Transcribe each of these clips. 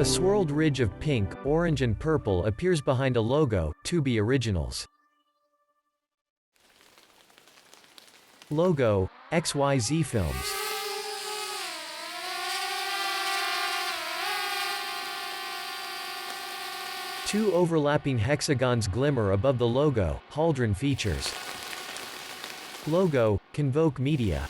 A swirled ridge of pink, orange and purple appears behind a logo, Tubi Originals. Logo, XYZ Films. Two overlapping hexagons glimmer above the logo, Haldron Features. Logo, Convoke Media.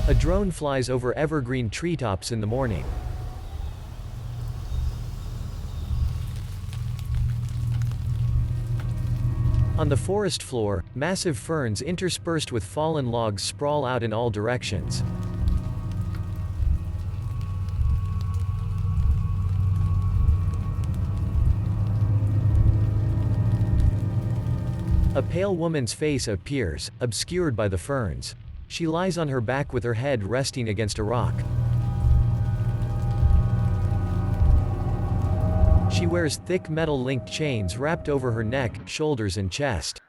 A drone flies over evergreen treetops in the morning. On the forest floor, massive ferns interspersed with fallen logs sprawl out in all directions. A pale woman's face appears, obscured by the ferns. She lies on her back with her head resting against a rock. She wears thick metal-linked chains wrapped over her neck, shoulders and chest.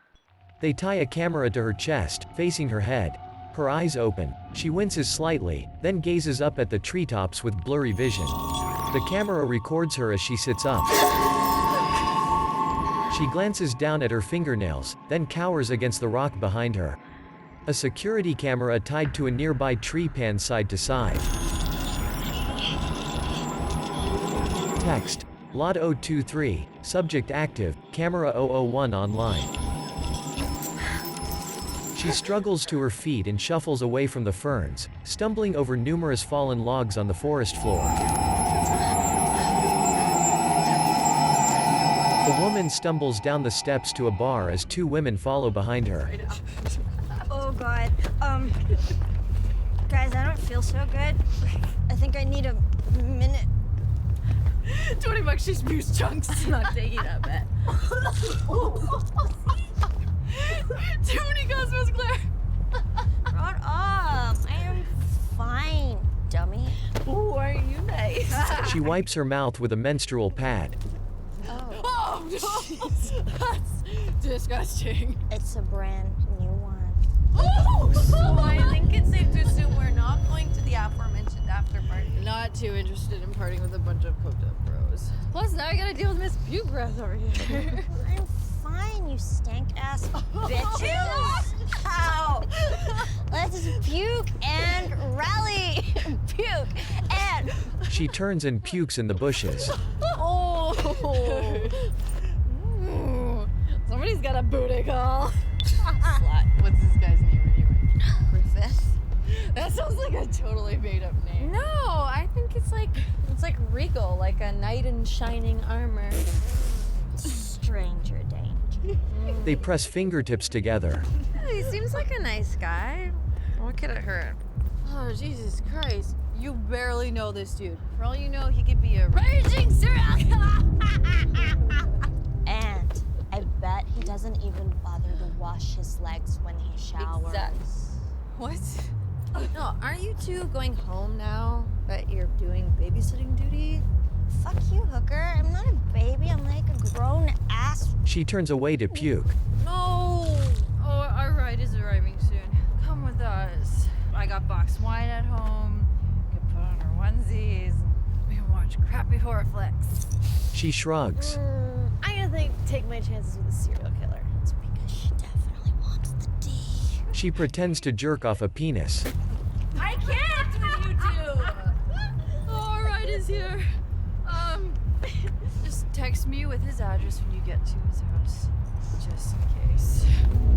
They tie a camera to her chest, facing her head. Her eyes open. She winces slightly, then gazes up at the treetops with blurry vision. The camera records her as she sits up. She glances down at her fingernails, then cowers against the rock behind her. A security camera tied to a nearby tree pans side to side. Text. Lot 023, subject active, camera 001 online. She struggles to her feet and shuffles away from the ferns, stumbling over numerous fallen logs on the forest floor. The woman stumbles down the steps to a bar as two women follow behind her. Oh god, guys, I don't feel so good. I think I need a minute. $20 she spews chunks. It's not taking that bet. Too many cosmos, Claire. Shut up. I am fine, dummy. Ooh, aren't you nice? She wipes her mouth with a menstrual pad. Oh, no. That's disgusting. It's a brand new one. So I think it's safe to assume we're not going to the aforementioned after party. Not too interested in partying with a bunch of coked up bros. Plus, now I gotta deal with Miss Puke Breath over here. I'm fine, you stank ass bitches. Ow. Let's puke and rally. Puke and. She turns and pukes in the bushes. Oh. Somebody's got a booty call. Slut. What's this guy's name anyway? Griffith. That sounds like a totally made up name. No, I think it's like regal, like a knight in shining armor. Stranger danger. They press fingertips together. He seems like a nice guy. What could it hurt? Oh, Jesus Christ. You barely know this dude. For all you know, he could be a raging serial killer. And I bet he doesn't even bother to wash his legs when he showers. Exactly. What? No, aren't you two going home now that you're doing babysitting duty? Fuck you, hooker. I'm not a baby. I'm like a grown ass. She turns away to puke. No! Oh, our ride is arriving soon. Come with us. I got boxed wine at home. We can put on our onesies. We can watch crappy horror flicks. She shrugs. I'm gonna take my chances with a serial killer. It's because she definitely wants the D. She pretends to jerk off a penis. I can't with you two! Oh, our ride is here. Just text me with his address when you get to his house. Just in case.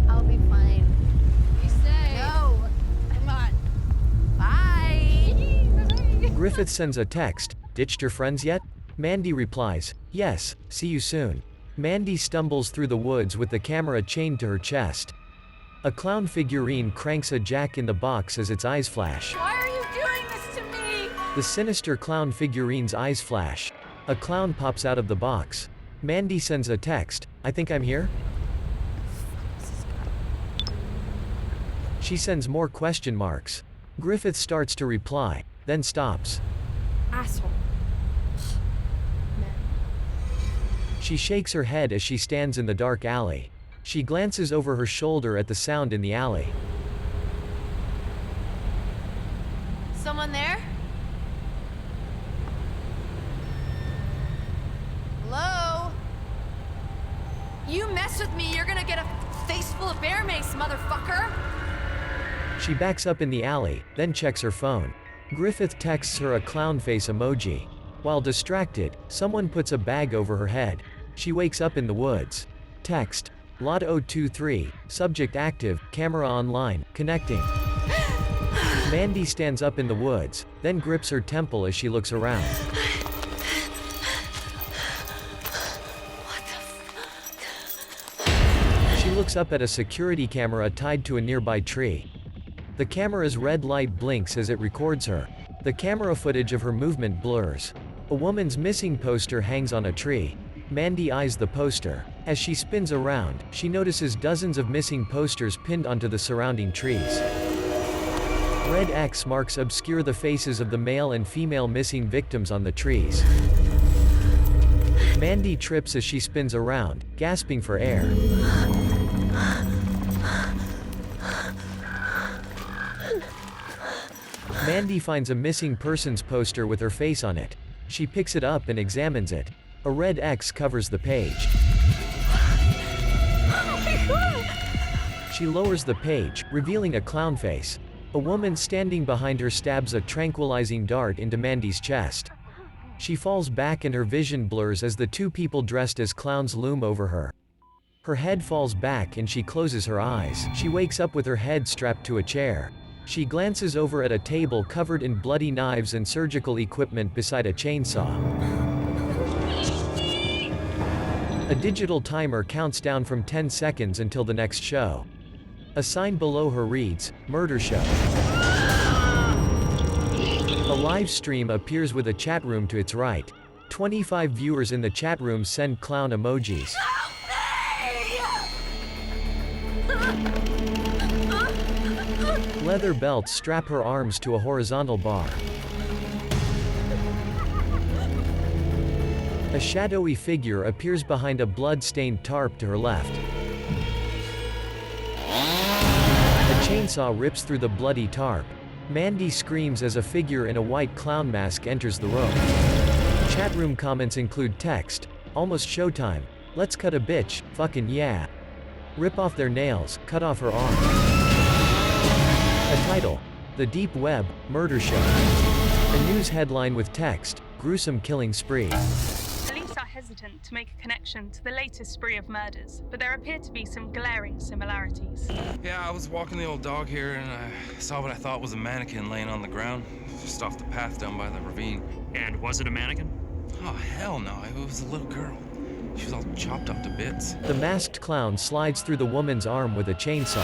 I'll be fine. Be safe. No! I'm on. Bye! Bye-bye. Griffith sends a text. Ditched your friends yet? Mandy replies, yes, see you soon. Mandy stumbles through the woods with the camera chained to her chest. A clown figurine cranks a jack in the box as its eyes flash. Why are you doing this to me? The sinister clown figurine's eyes flash. A clown pops out of the box. Mandy sends a text, I think I'm here? She sends more question marks. Griffith starts to reply, then stops. Asshole. She shakes her head as she stands in the dark alley. She glances over her shoulder at the sound in the alley. Someone there? Hello? You mess with me, you're gonna get a face full of bear mace, motherfucker! She backs up in the alley, then checks her phone. Griffith texts her a clown face emoji. While distracted, someone puts a bag over her head. She wakes up in the woods. Text. Lot 023, subject active, camera online, connecting. Mandy stands up in the woods, then grips her temple as she looks around. She looks up at a security camera tied to a nearby tree. The camera's red light blinks as it records her. The camera footage of her movement blurs. A woman's missing poster hangs on a tree. Mandy eyes the poster. As she spins around, she notices dozens of missing posters pinned onto the surrounding trees. Red X marks obscure the faces of the male and female missing victims on the trees. Mandy trips as she spins around, gasping for air. Mandy finds a missing persons poster with her face on it. She picks it up and examines it. A red X covers the page. Oh my god! She lowers the page, revealing a clown face. A woman standing behind her stabs a tranquilizing dart into Mandy's chest. She falls back and her vision blurs as the two people dressed as clowns loom over her. Her head falls back and she closes her eyes. She wakes up with her head strapped to a chair. She glances over at a table covered in bloody knives and surgical equipment beside a chainsaw. A digital timer counts down from 10 seconds until the next show. A sign below her reads, "Murder Show." A live stream appears with a chat room to its right. 25 viewers in the chat room send clown emojis. Leather belts strap her arms to a horizontal bar. A shadowy figure appears behind a blood-stained tarp to her left. A chainsaw rips through the bloody tarp. Mandy screams as a figure in a white clown mask enters the room. Chat room comments include text, "Almost showtime. Let's cut a bitch, fucking yeah. Rip off their nails, cut off her arm." A title, "The Deep Web, Murder Show." A news headline with text, "Gruesome killing spree." Police are hesitant to make a connection to the latest spree of murders, but there appear to be some glaring similarities. Yeah, I was walking the old dog here and I saw what I thought was a mannequin laying on the ground, just off the path down by the ravine. And was it a mannequin? Oh, hell no, it was a little girl. She was all chopped up to bits. The masked clown slides through the woman's arm with a chainsaw.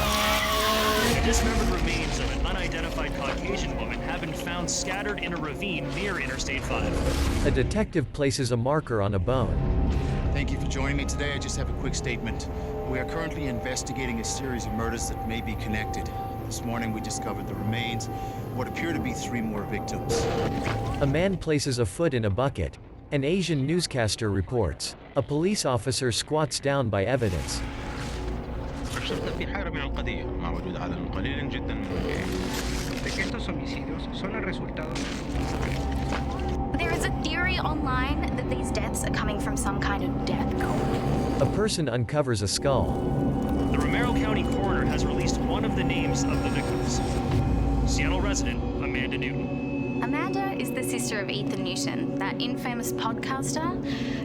The dismembered remains of an unidentified Caucasian woman have been found scattered in a ravine near Interstate 5. A detective places a marker on a bone. Thank you for joining me today. I just have a quick statement. We are currently investigating a series of murders that may be connected. This morning we discovered the remains of what appear to be 3 more victims. A man places a foot in a bucket. An Asian newscaster reports. A police officer squats down by evidence. الشرطة في حالة من القضية مع وجود عدد قليل جدا من الجرائم. Estos homicidios son el resultado. There is a theory online that these deaths are coming from some kind of death cult. A person uncovers a skull. The Romero County coroner has released one of the names of the victims. Seattle resident Amanda Newton. Amanda is the sister of Ethan Newton, that infamous podcaster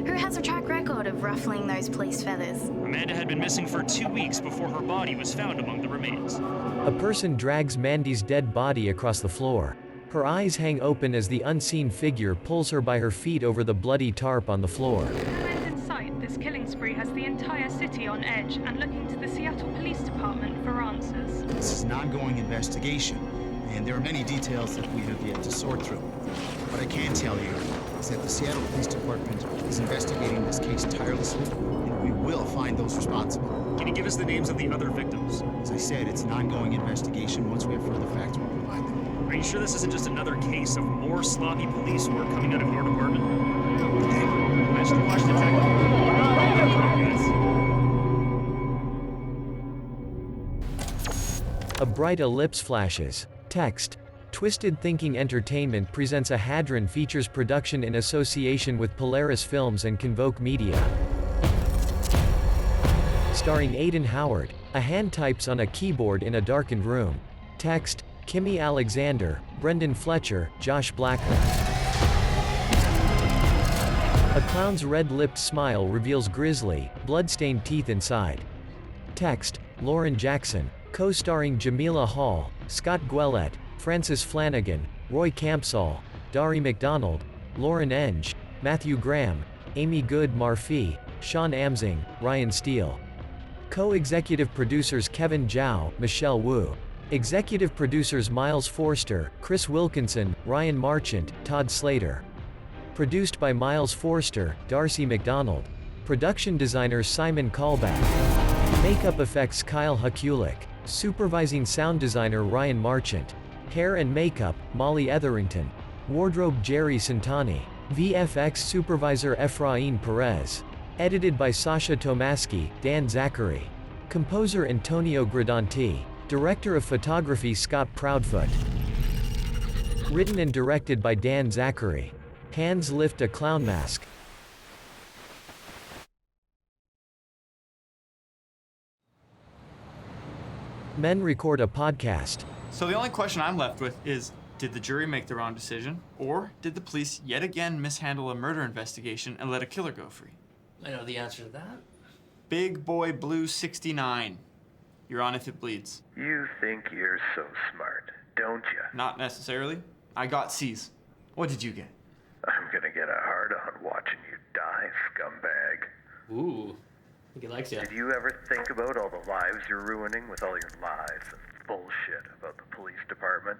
who has a track record of ruffling those police feathers. Amanda had been missing for 2 weeks before her body was found among the remains. A person drags Mandy's dead body across the floor. Her eyes hang open as the unseen figure pulls her by her feet over the bloody tarp on the floor. In sight, this killing spree has the entire city on edge and looking to the Seattle Police Department for answers. This is an ongoing investigation, and there are many details that we have yet to sort through. What I can tell you is that the Seattle Police Department is investigating this case tirelessly, and we will find those responsible. Can you give us the names of the other victims? As I said, it's an ongoing investigation. Once we have further facts, we'll provide them. Are you sure this isn't just another case of more sloppy police work coming out of your department? Imagine the watch detective. A bright ellipse flashes. Text. Twisted Thinking Entertainment presents a Hadron Features production in association with Polaris Films and Convoke Media. Starring Aiden Howard. A hand types on a keyboard in a darkened room. Text, Kimmy Alexander, Brendan Fletcher, Josh Blackman. A clown's red-lipped smile reveals grisly, blood-stained teeth inside. Text, Lauren Jackson. Co-starring Jamila Hall, Scott Gouellet, Francis Flanagan, Roy Campsall, Dari McDonald, Lauren Enge, Matthew Graham, Amy Good Marfee, Sean Amzing, Ryan Steele. Co-executive producers Kevin Zhao, Michelle Wu. Executive producers Miles Forster, Chris Wilkinson, Ryan Marchant, Todd Slater. Produced by Miles Forster, Darcy McDonald. Production designer Simon Callback. Makeup effects Kyle Hukulik. Supervising sound designer Ryan Marchant. Hair and makeup, Molly Etherington. Wardrobe Jerry Santani. VFX supervisor Efrain Perez. Edited by Sasha Tomaski, Dan Zachary. Composer Antonio Gradanti. Director of photography Scott Proudfoot. Written and directed by Dan Zachary. Hands lift a clown mask. Men record a podcast. So the only question I'm left with is, did the jury make the wrong decision? Or did the police yet again mishandle a murder investigation and let a killer go free? I know the answer to that. Big Boy Blue 69. You're on If It Bleeds. You think you're so smart, don't you? Not necessarily. I got C's. What did you get? I'm gonna get a hard-on watching you die, scumbag. Ooh, I think he likes you. Did you ever think about all the lives you're ruining with all your lies and bullshit about the police department?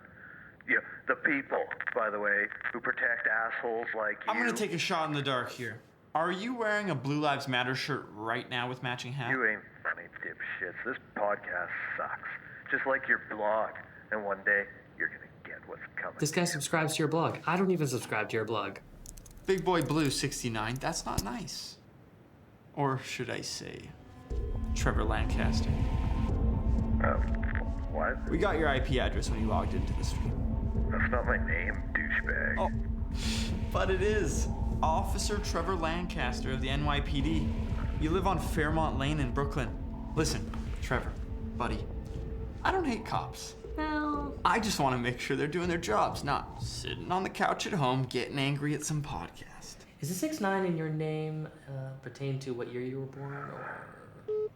Yeah, the people, by the way, who protect assholes like you. I'm gonna take a shot in the dark here. Are you wearing a Blue Lives Matter shirt right now with matching hat? You ain't funny, dipshits. This podcast sucks. Just like your blog. And one day, you're gonna get what's coming. This guy subscribes to your blog. I don't even subscribe to your blog. Big Boy Blue 69, that's not nice. Or should I say, Trevor Lancaster. What? We got your IP address when you logged into the stream. That's not my name, douchebag. Oh, but it is. Officer Trevor Lancaster of the NYPD. You live on Fairmont Lane in Brooklyn. Listen, Trevor, buddy, I don't hate cops. Well, I just want to make sure they're doing their jobs, not sitting on the couch at home getting angry at some podcast. Is the 6'9" in your name pertain to what year you were born, or?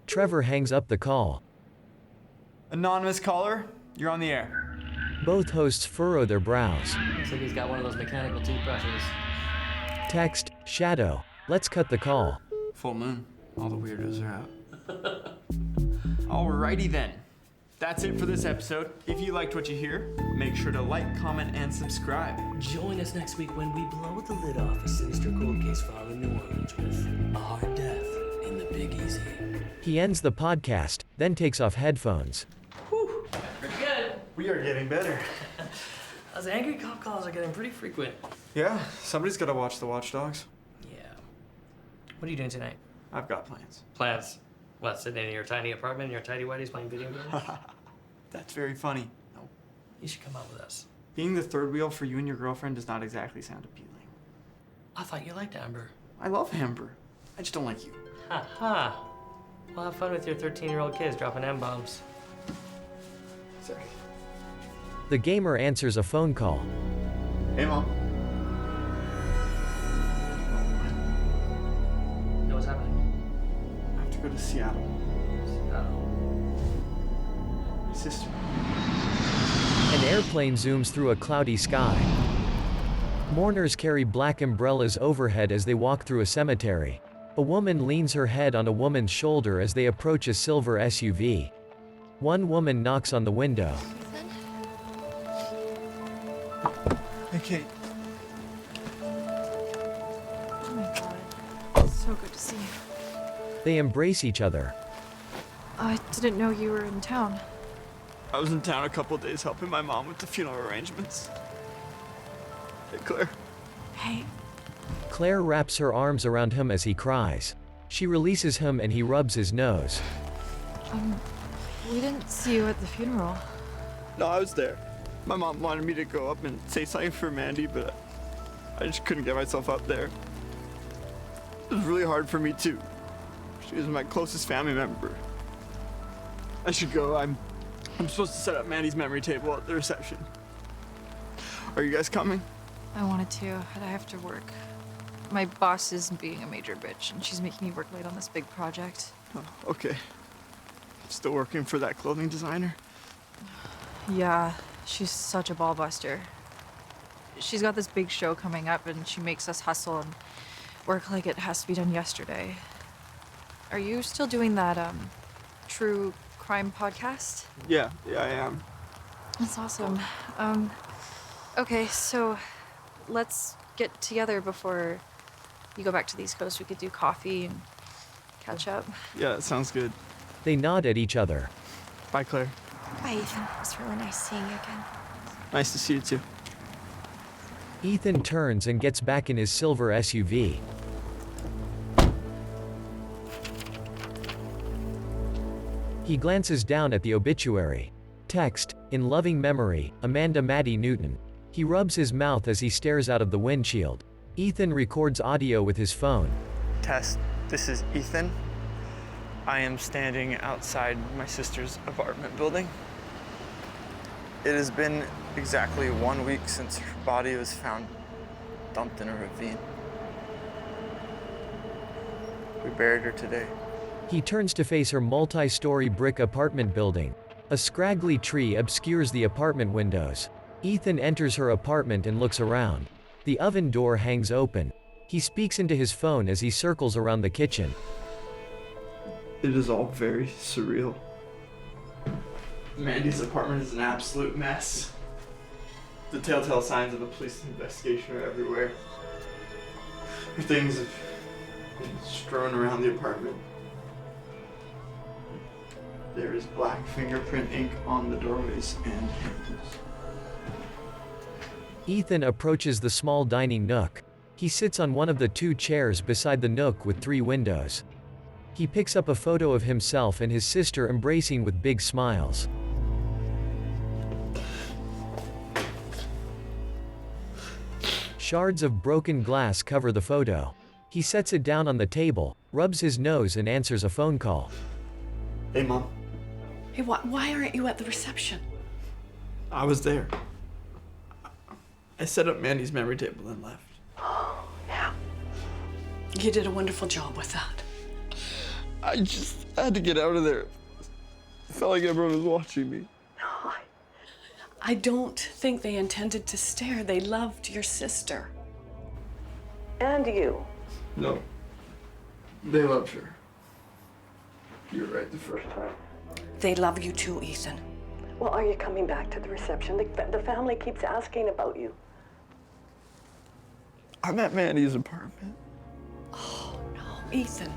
Trevor hangs up the call. Anonymous caller, you're on the air. Both hosts furrow their brows. Looks like he's got one of those mechanical toothbrushes. Text, Shadow. Let's cut the call. Full moon. All the weirdos are out. Alrighty then. That's it for this episode. If you liked what you hear, make sure to like, comment, and subscribe. Join us next week when we blow the lid off a sinister cold case file in New Orleans with a hard death in the Big Easy. He ends the podcast, then takes off headphones. Whew, pretty good. We are getting better. Those angry cop calls are getting pretty frequent. Yeah, somebody's got to watch the watchdogs. Yeah. What are you doing tonight? I've got plans. Plans? What, sitting in your tiny apartment in your tidy whities playing video games? That's very funny. No. You should come out with us. Being the third wheel for you and your girlfriend does not exactly sound appealing. I thought you liked Amber. I love Amber. I just don't like you. Ha ha. Well, have fun with your 13-year-old kids dropping M-bombs. Sorry. The gamer answers a phone call. Hey, Mom. Know what's happening? I have to go to Seattle. My sister. An airplane zooms through a cloudy sky. Mourners carry black umbrellas overhead as they walk through a cemetery. A woman leans her head on a woman's shoulder as they approach a silver SUV. One woman knocks on the window. Hey, Kate. Oh my god. So good to see you. They embrace each other. I didn't know you were in town. I was in town a couple of days helping my mom with the funeral arrangements. Hey, Claire. Hey. Claire wraps her arms around him as he cries. She releases him and he rubs his nose. We didn't see you at the funeral. No, I was there. My mom wanted me to go up and say something for Mandy, but I just couldn't get myself up there. It was really hard for me too. She was my closest family member. I should go. I'm supposed to set up Mandy's memory table at the reception. Are you guys coming? I wanted to, but I have to work. My boss is being a major bitch, and she's making me work late on this big project. Oh, okay. Still working for that clothing designer? Yeah, she's such a ball buster. She's got this big show coming up, and she makes us hustle and work like it has to be done yesterday. Are you still doing that, true crime podcast? Yeah, I am. That's awesome. Okay, so let's get together before you go back to the East Coast. We could do coffee and catch up. Yeah, that sounds good. They nod at each other. Bye, Claire. Bye, Ethan. It was really nice seeing you again. Nice to see you too. Ethan turns and gets back in his silver SUV. He glances down at the obituary. Text, in loving memory, Amanda Maddie Newton. He rubs his mouth as he stares out of the windshield. Ethan records audio with his phone. Tess, this is Ethan. I am standing outside my sister's apartment building. It has been exactly 1 week since her body was found dumped in a ravine. We buried her today. He turns to face her multi-story brick apartment building. A scraggly tree obscures the apartment windows. Ethan enters her apartment and looks around. The oven door hangs open. He speaks into his phone as he circles around the kitchen. It is all very surreal. Mandy's apartment is an absolute mess. The telltale signs of a police investigation are everywhere. Her things have been strewn around the apartment. There is black fingerprint ink on the doorways and handles. Ethan approaches the small dining nook. He sits on one of the 2 chairs beside the nook with 3 windows. He picks up a photo of himself and his sister embracing with big smiles. Shards of broken glass cover the photo. He sets it down on the table, rubs his nose and answers a phone call. Hey, Mom. Hey, why aren't you at the reception? I was there. I set up Mandy's memory table and left. Oh, yeah. You did a wonderful job with that. I just had to get out of there. I felt like everyone was watching me. No, I don't think they intended to stare. They loved your sister. And you. No. They loved her. You were right the first time. They love you too, Ethan. Well, are you coming back to the reception? The family keeps asking about you. I'm at Mandy's apartment. Oh, no. Ethan.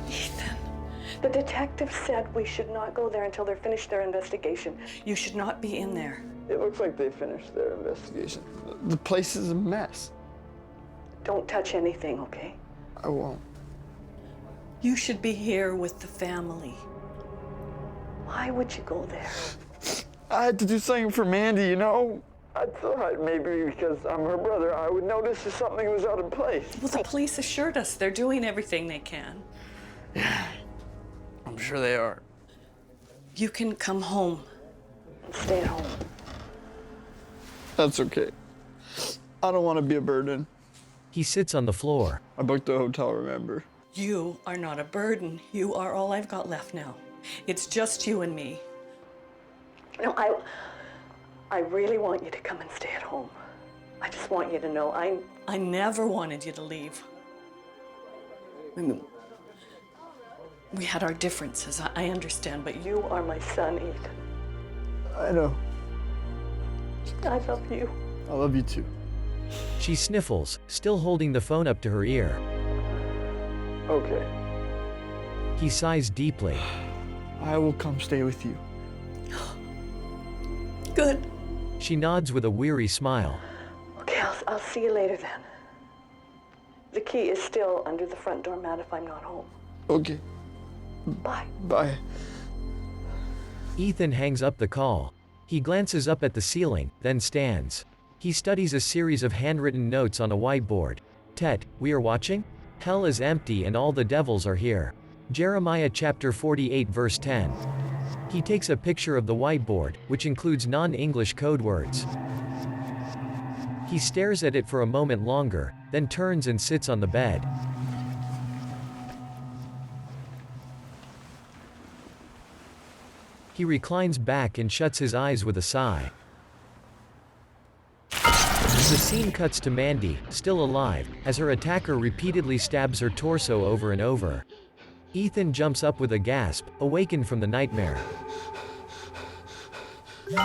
Ethan. The detective said we should not go there until they're finished their investigation. You should not be in there. It looks like they finished their investigation. The place is a mess. Don't touch anything, okay? I won't. You should be here with the family. Why would you go there? I had to do something for Mandy, you know? I thought maybe because I'm her brother, I would notice if something was out of place. Well, the police assured us they're doing everything they can. Yeah, I'm sure they are. You can come home and stay at home. That's okay. I don't want to be a burden. He sits on the floor. I booked a hotel, remember? You are not a burden. You are all I've got left now. It's just you and me. No, I really want you to come and stay at home. I just want you to know I never wanted you to leave. I mean, we had our differences, I understand, but you are my son, Ethan. I know. I love you. I love you too. She sniffles, still holding the phone up to her ear. Okay. He sighs deeply. I will come stay with you. Good. She nods with a weary smile. Okay, I'll see you later then. The key is still under the front door mat if I'm not home. Okay. Bye. Bye. Ethan hangs up the call. He glances up at the ceiling, then stands. He studies a series of handwritten notes on a whiteboard. Tet, we are watching? Hell is empty and all the devils are here. Jeremiah chapter 48 verse 10. He takes a picture of the whiteboard, which includes non-English code words. He stares at it for a moment longer, then turns and sits on the bed. He reclines back and shuts his eyes with a sigh. The scene cuts to Mandy, still alive, as her attacker repeatedly stabs her torso over and over. Ethan jumps up with a gasp, awakened from the nightmare.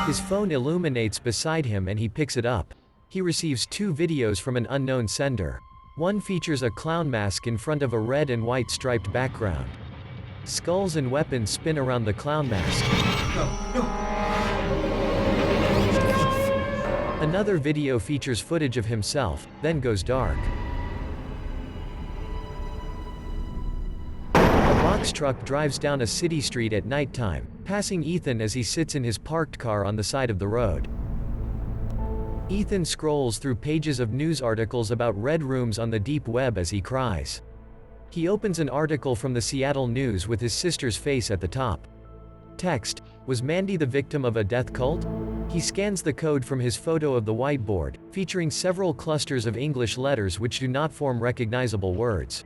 His phone illuminates beside him and he picks it up. He receives 2 videos from an unknown sender. One features a clown mask in front of a red and white striped background. Skulls and weapons spin around the clown mask. Another video features footage of himself, then goes dark. A box truck drives down a city street at nighttime, passing Ethan as he sits in his parked car on the side of the road. Ethan scrolls through pages of news articles about red rooms on the deep web as he cries. He opens an article from the Seattle News with his sister's face at the top. Text: was Mandy the victim of a death cult? He scans the code from his photo of the whiteboard, featuring several clusters of English letters which do not form recognizable words.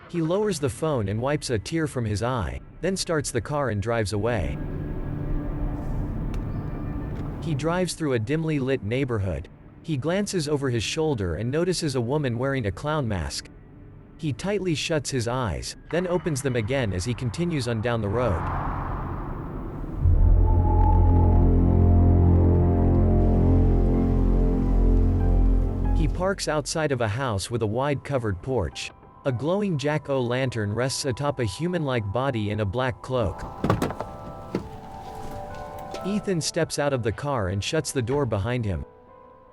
He lowers the phone and wipes a tear from his eye, then starts the car and drives away. He drives through a dimly lit neighborhood. He glances over his shoulder and notices a woman wearing a clown mask. He tightly shuts his eyes, then opens them again as he continues on down the road. He parks outside of a house with a wide covered porch. A glowing jack-o'-lantern rests atop a human-like body in a black cloak. Ethan steps out of the car and shuts the door behind him.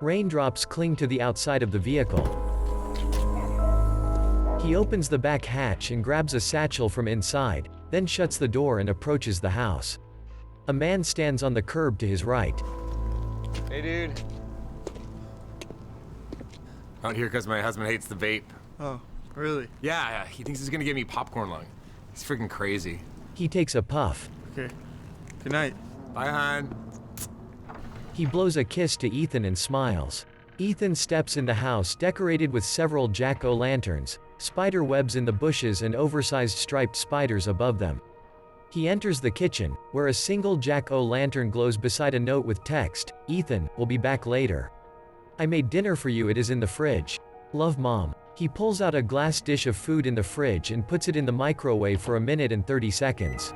Raindrops cling to the outside of the vehicle. He opens the back hatch and grabs a satchel from inside, then shuts the door and approaches the house. A man stands on the curb to his right. Hey, dude. Out here because my husband hates the vape. Oh, really? Yeah, he thinks he's gonna give me popcorn lung. He's freaking crazy. He takes a puff. Okay. Good night. Bye, hon. He blows a kiss to Ethan and smiles. Ethan steps in the house decorated with several jack-o'-lanterns, spider webs in the bushes and oversized striped spiders above them. He enters the kitchen, where a single jack-o'-lantern glows beside a note with text, "Ethan, we'll be back later. I made dinner for you, it is in the fridge. Love, Mom." He pulls out a glass dish of food in the fridge and puts it in the microwave for 1 minute and 30 seconds.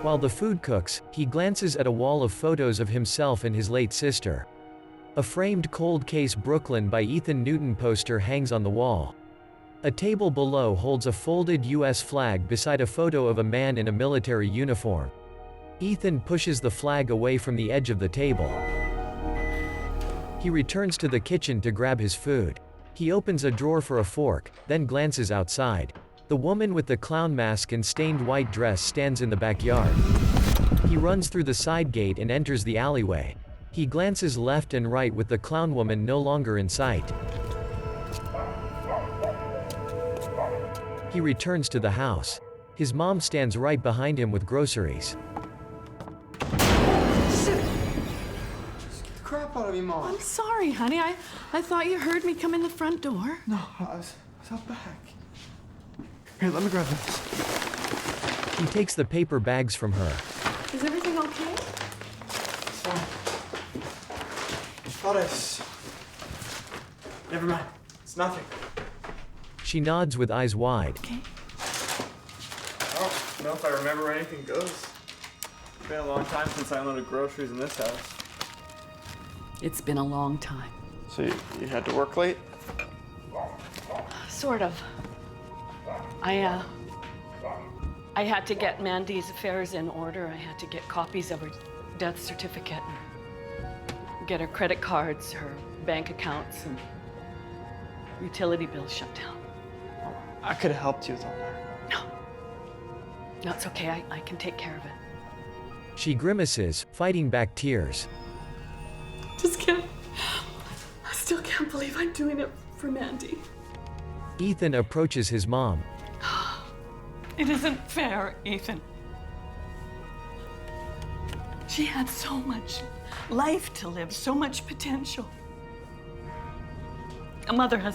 While the food cooks, he glances at a wall of photos of himself and his late sister. A framed Cold Case Brooklyn by Ethan Newton poster hangs on the wall. A table below holds a folded US flag beside a photo of a man in a military uniform. Ethan pushes the flag away from the edge of the table. He returns to the kitchen to grab his food. He opens a drawer for a fork, then glances outside. The woman with the clown mask and stained white dress stands in the backyard. He runs through the side gate and enters the alleyway. He glances left and right with the clown woman no longer in sight. He returns to the house. His mom stands right behind him with groceries. Crap out of me, Mom. I'm sorry, honey. I thought you heard me come in the front door. No, I was out back. Here, let me grab this. He takes the paper bags from her. Is everything okay? It's fine. Never mind. It's nothing. She nods with eyes wide. Okay. I don't know if I remember where anything goes. It's been a long time since I unloaded groceries in this house. It's been a long time. So you had to work late? Sort of. I had to get Mandy's affairs in order. I had to get copies of her death certificate and get her credit cards, her bank accounts, and utility bills shut down. I could have helped you with all that. No, it's okay. I can take care of it. She grimaces, fighting back tears. I still can't believe I'm doing it for Mandy. Ethan approaches his mom. It isn't fair, Ethan. She had so much life to live, so much potential. A mother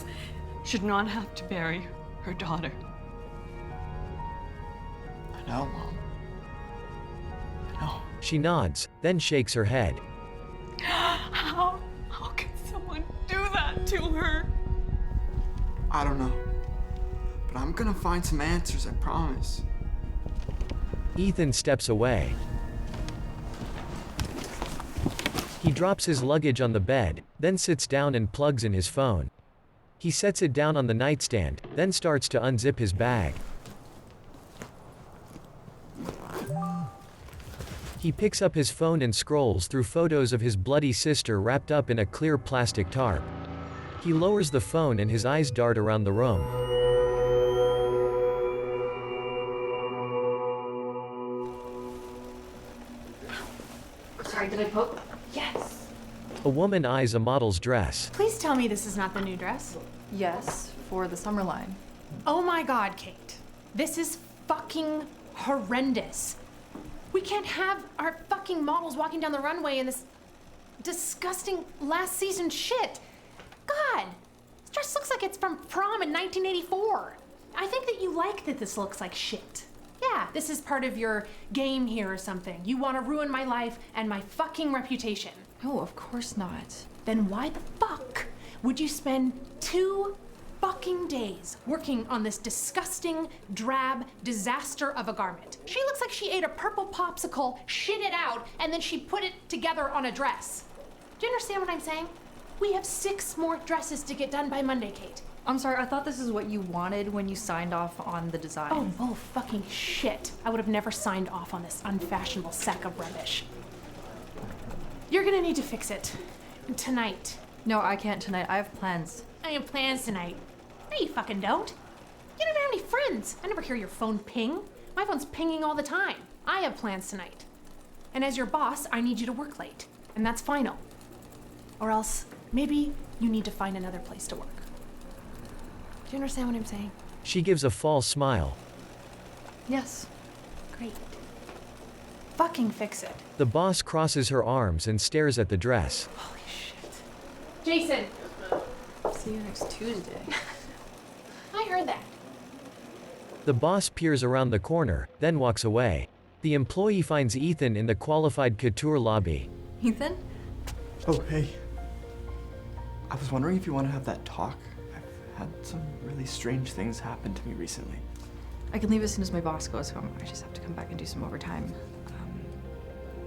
should not have to bury her daughter. I know, Mom. I know. She nods, then shakes her head. How can someone do that to her? I don't know. But I'm gonna find some answers, I promise. Ethan steps away. He drops his luggage on the bed, then sits down and plugs in his phone. He sets it down on the nightstand, then starts to unzip his bag. He picks up his phone and scrolls through photos of his bloody sister wrapped up in a clear plastic tarp. He lowers the phone and his eyes dart around the room. Sorry, did I poke? Yes. A woman eyes a model's dress. Please tell me this is not the new dress. Yes, for the summer line. Oh my god, Kate. This is fucking horrendous. We can't have our fucking models walking down the runway in this disgusting last season shit. God, this dress looks like it's from prom in 1984. I think that you like that this looks like shit. Yeah, this is part of your game here or something. You want to ruin my life and my fucking reputation. No, of course not. Then why the fuck would you spend 2 fucking days working on this disgusting, drab disaster of a garment? She looks like she ate a purple popsicle, shit it out, and then she put it together on a dress. Do you understand what I'm saying? We have 6 more dresses to get done by Monday, Kate. I'm sorry, I thought this is what you wanted when you signed off on the design. Oh, bull fucking shit. I would have never signed off on this unfashionable sack of rubbish. You're gonna need to fix it. Tonight. No, I can't tonight. I have plans. I have plans tonight. No, you fucking don't. You don't have any friends. I never hear your phone ping. My phone's pinging all the time. I have plans tonight. And as your boss, I need you to work late. And that's final. Or else, maybe you need to find another place to work. Do you understand what I'm saying? She gives a false smile. Yes. Great. Fucking fix it. The boss crosses her arms and stares at the dress. Holy shit. Jason! See you next Tuesday. I heard that. The boss peers around the corner, then walks away. The employee finds Ethan in the qualified couture lobby. Ethan? Oh, hey. I was wondering if you want to have that talk. I've had some really strange things happen to me recently. I can leave as soon as my boss goes home. I just have to come back and do some overtime.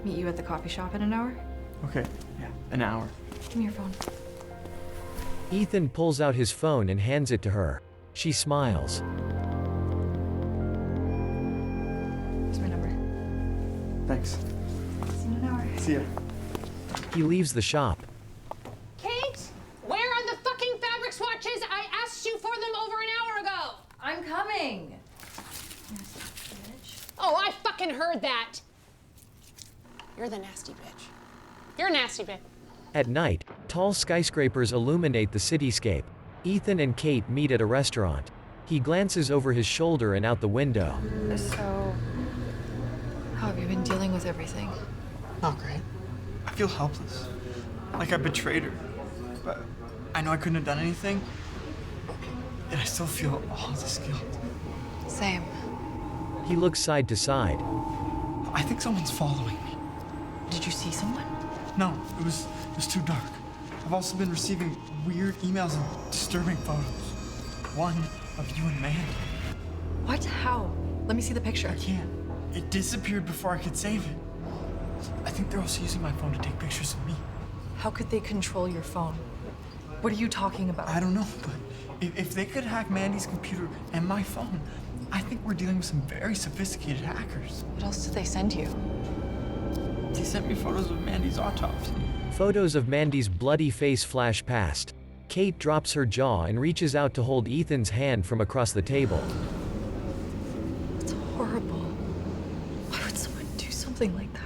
Meet you at the coffee shop in an hour? Okay, yeah, an hour. Give me your phone. Ethan pulls out his phone and hands it to her. She smiles. Here's my number. Thanks. See you in an hour. See ya. He leaves the shop. Kate, where are the fucking fabric swatches? I asked you for them over an hour ago. I'm coming. Oh, I fucking heard that. You're the nasty bitch. You're a nasty bitch. At night, tall skyscrapers illuminate the cityscape. Ethan and Kate meet at a restaurant. He glances over his shoulder and out the window. So, how have you been dealing with everything? Not great. I feel helpless. Like I betrayed her. But I know I couldn't have done anything. And I still feel all this guilt. Same. He looks side to side. I think someone's following me. Did you see someone? No, it was too dark. I've also been receiving weird emails and disturbing photos. One of you and Mandy. What? How? Let me see the picture. I can't. It disappeared before I could save it. I think they're also using my phone to take pictures of me. How could they control your phone? What are you talking about? I don't know, but if they could hack Mandy's computer and my phone, I think we're dealing with some very sophisticated hackers. What else did they send you? They sent me photos of Mandy's autopsy. Photos of Mandy's bloody face flash past. Kate drops her jaw and reaches out to hold Ethan's hand from across the table. It's horrible. Why would someone do something like that?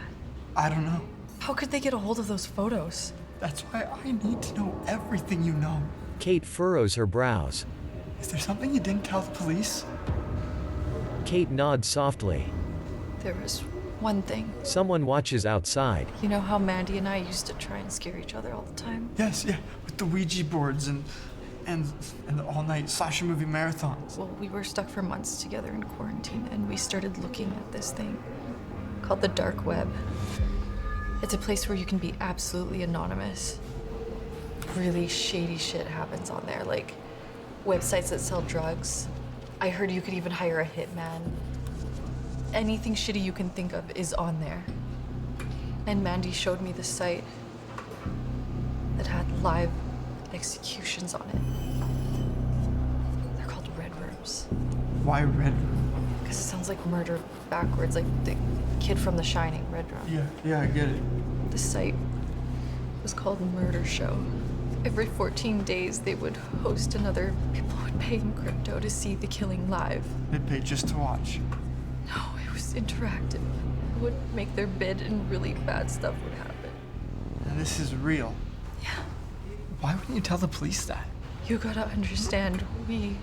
I don't know. How could they get a hold of those photos? That's why I need to know everything you know. Kate furrows her brows. Is there something you didn't tell the police? Kate nods softly. There was one thing. Someone watches outside. You know how Mandy and I used to try and scare each other all the time? Yes, yeah, with the Ouija boards and the all-night slasher movie marathons. Well, we were stuck for months together in quarantine, and we started looking at this thing called the dark web. It's a place where you can be absolutely anonymous. Really shady shit happens on there, like websites that sell drugs. I heard you could even hire a hitman. Anything shitty you can think of is on there. And Mandy showed me the site that had live executions on it. They're called Red Rooms. Why Red Room? Because it sounds like murder backwards, like the kid from The Shining, Red Room. Yeah, I get it. The site was called Murder Show. Every 14 days, they would host another. People would pay in crypto to see the killing live. They'd pay just to watch. No, it was interactive. It would make their bid and really bad stuff would happen. And this is real. Yeah. Why wouldn't you tell the police that? You gotta understand, we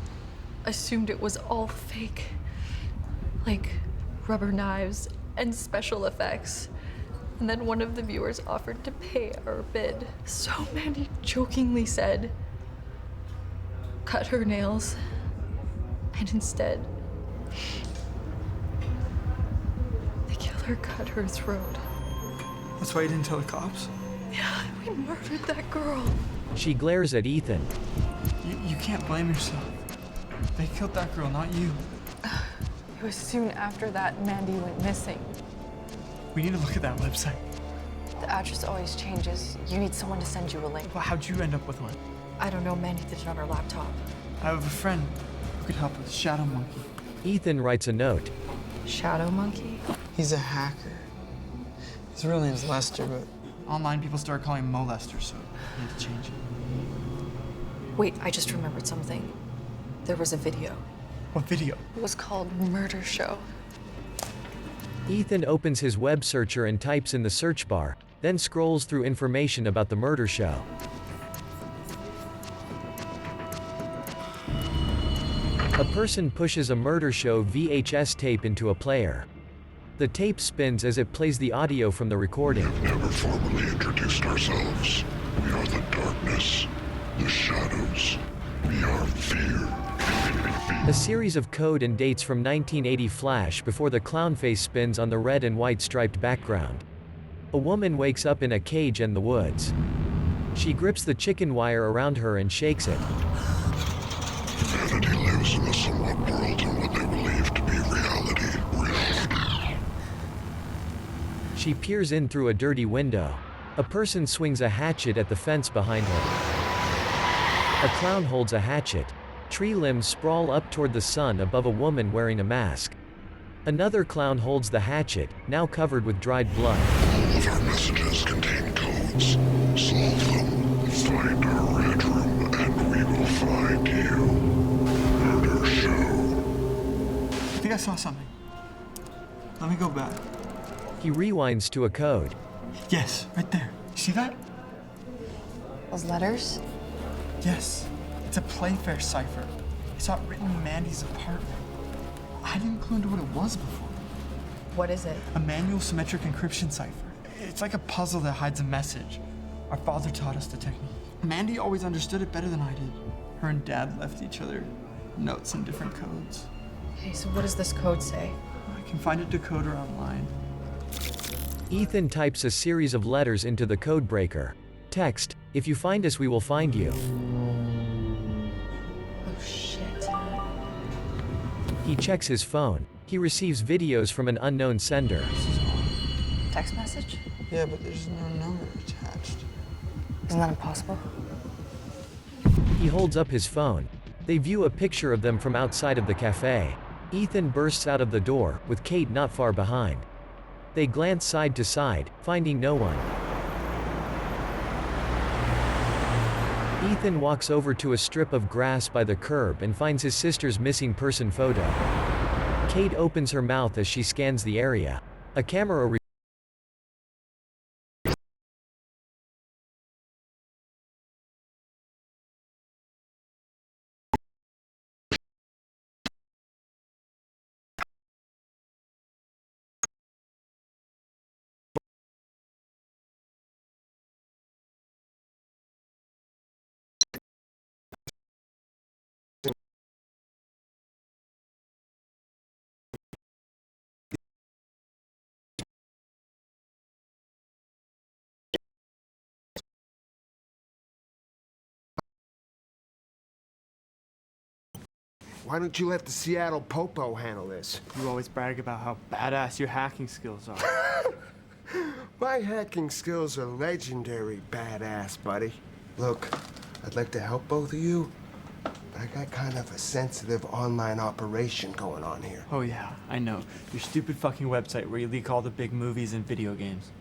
assumed it was all fake. Like rubber knives and special effects. And then one of the viewers offered to pay our bid. So Mandy jokingly said, cut her nails. And instead, the killer cut her throat. That's why you didn't tell the cops? Yeah, we murdered that girl. She glares at Ethan. You can't blame yourself. They killed that girl, not you. It was soon after that Mandy went missing. We need to look at that website. The address always changes. You need someone to send you a link. Well, how'd you end up with one? I don't know. Mandy did it on her laptop. I have a friend who could help with Shadow Monkey. Ethan writes a note. Shadow Monkey? He's a hacker. His real name's Lester, but online people started calling him Molester, so he had to change it. Wait, I just remembered something. There was a video. What video? It was called Murder Show. Ethan opens his web searcher and types in the search bar, then scrolls through information about the murder show. A person pushes a murder show VHS tape into a player. The tape spins as it plays the audio from the recording. We have never formally introduced ourselves. We are the darkness, the shadows. We are fear. A series of code and dates from 1980 flash before the clown face spins on the red and white striped background. A woman wakes up in a cage in the woods. She grips the chicken wire around her and shakes it. Humanity lives in a somewhat world in what they believe to be reality. She peers in through a dirty window. A person swings a hatchet at the fence behind her. A clown holds a hatchet. Tree limbs sprawl up toward the sun above a woman wearing a mask. Another clown holds the hatchet, now covered with dried blood. All of our messages contain codes. Solve them, find our red room, and we will find you. Murder Show. I think I saw something. Let me go back. He rewinds to a code. Yes, right there. You see that? Those letters? Yes. It's a Playfair cipher. I saw it written in Mandy's apartment. I didn't clue into what it was before. What is it? A manual symmetric encryption cipher. It's like a puzzle that hides a message. Our father taught us the technique. Mandy always understood it better than I did. Her and Dad left each other notes in different codes. Okay, so what does this code say? I can find a decoder online. Ethan types a series of letters into the code breaker. Text, if you find us we will find you. Oh shit. He checks his phone. He receives videos from an unknown sender. Text message? Yeah, but there's no number attached. Isn't that impossible? He holds up his phone. They view a picture of them from outside of the cafe. Ethan bursts out of the door, with Kate not far behind. They glance side to side, finding no one. Ethan walks over to a strip of grass by the curb and finds his sister's missing person photo. Kate opens her mouth as she scans the area. A camera Why don't you let the Seattle Popo handle this? You always brag about how badass your hacking skills are. My hacking skills are legendary badass, buddy. Look, I'd like to help both of you, but I got kind of a sensitive online operation going on here. Oh yeah, I know. Your stupid fucking website where you leak all the big movies and video games.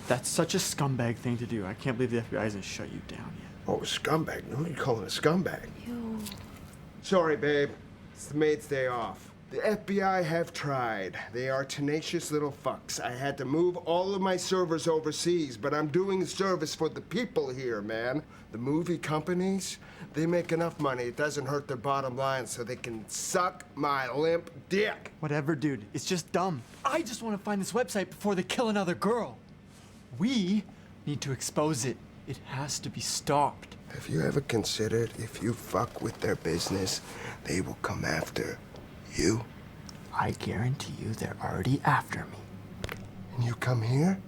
That's such a scumbag thing to do. I can't believe the FBI hasn't shut you down yet. Oh, scumbag? Who are you calling a scumbag? You. Sorry, babe. It's the maid's day off. The FBI have tried. They are tenacious little fucks. I had to move all of my servers overseas, but I'm doing service for the people here, man. The movie companies, they make enough money. It doesn't hurt their bottom line, so they can suck my limp dick. Whatever, dude. It's just dumb. I just want to find this website before they kill another girl. We need to expose it. It has to be stopped. Have you ever considered if you fuck with their business, they will come after you? I guarantee you they're already after me. And you come here?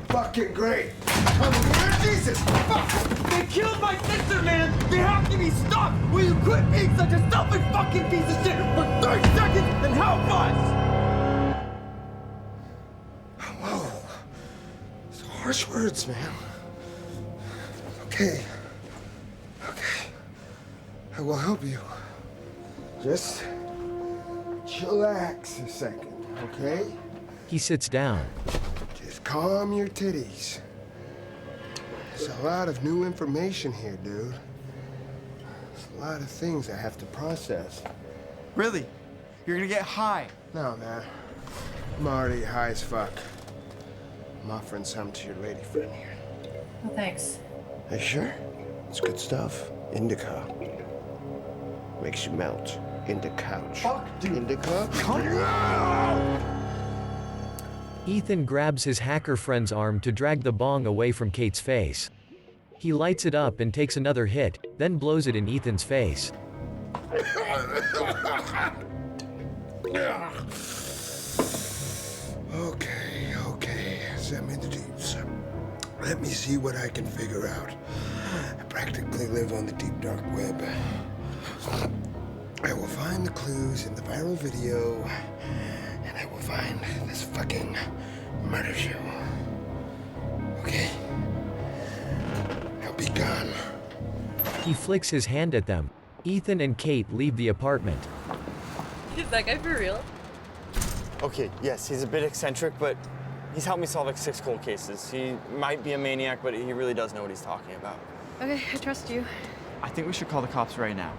Fucking great! Come here, Jesus! Fuck! They killed my sister, man! They have to be stopped! Will you quit being such a selfish fucking piece of shit for 30 seconds and help us? Whoa. It's harsh words, man. Okay. Okay. I will help you. Just chillax a second, okay? He sits down. Just calm your titties. There's a lot of new information here, dude. There's a lot of things I have to process. Really? You're gonna get high? No, man. I'm already high as fuck. I'm offering some to your lady friend here. Well, thanks. Are you sure? It's good stuff. Indica. Makes you melt. Into couch. Fuck, dude. Indica? Come on! Ethan grabs his hacker friend's arm to drag the bong away from Kate's face. He lights it up and takes another hit, then blows it in Ethan's face. Okay. Send me the deeps. Let me see what I can figure out. I practically live on the deep dark web. I will find the clues in the viral video, and I will find this fucking murder show. Okay? I'll be gone. He flicks his hand at them. Ethan and Kate leave the apartment. Is that guy for real? Okay, yes, he's a bit eccentric, but he's helped me solve like 6 cold cases. He might be a maniac, but he really does know what he's talking about. Okay, I trust you. I think we should call the cops right now.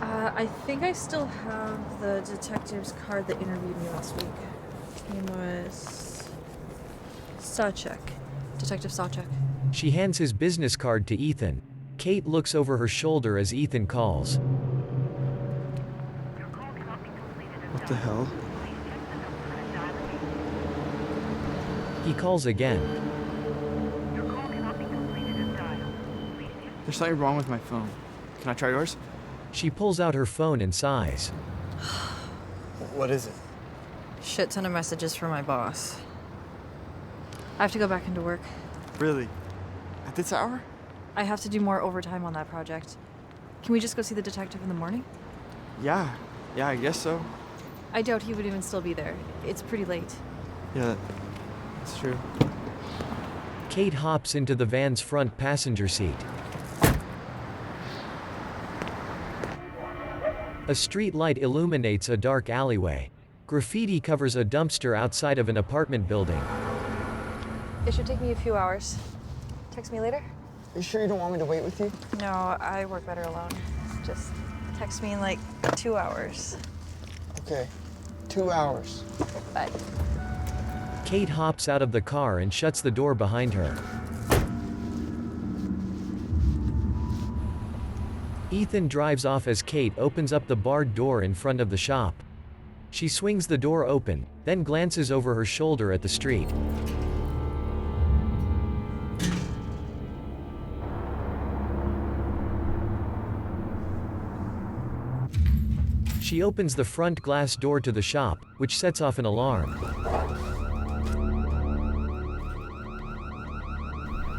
I think I still have the detective's card that interviewed me last week. His name was Sawchuk. Detective Sawchuk. She hands his business card to Ethan. Kate looks over her shoulder as Ethan calls. What the hell? He calls again. There's something wrong with my phone. Can I try yours? She pulls out her phone and sighs. What is it? Shit ton of messages from my boss. I have to go back into work. Really? At this hour? I have to do more overtime on that project. Can we just go see the detective in the morning? Yeah, I guess so. I doubt he would even still be there. It's pretty late. Yeah, that's true. Kate hops into the van's front passenger seat. A street light illuminates a dark alleyway. Graffiti covers a dumpster outside of an apartment building. It should take me a few hours. Text me later? You sure you don't want me to wait with you? No, I work better alone. Just text me in like 2 hours. Okay, 2 hours. Bye. Kate hops out of the car and shuts the door behind her. Ethan drives off as Kate opens up the barred door in front of the shop. She swings the door open, then glances over her shoulder at the street. She opens the front glass door to the shop, which sets off an alarm.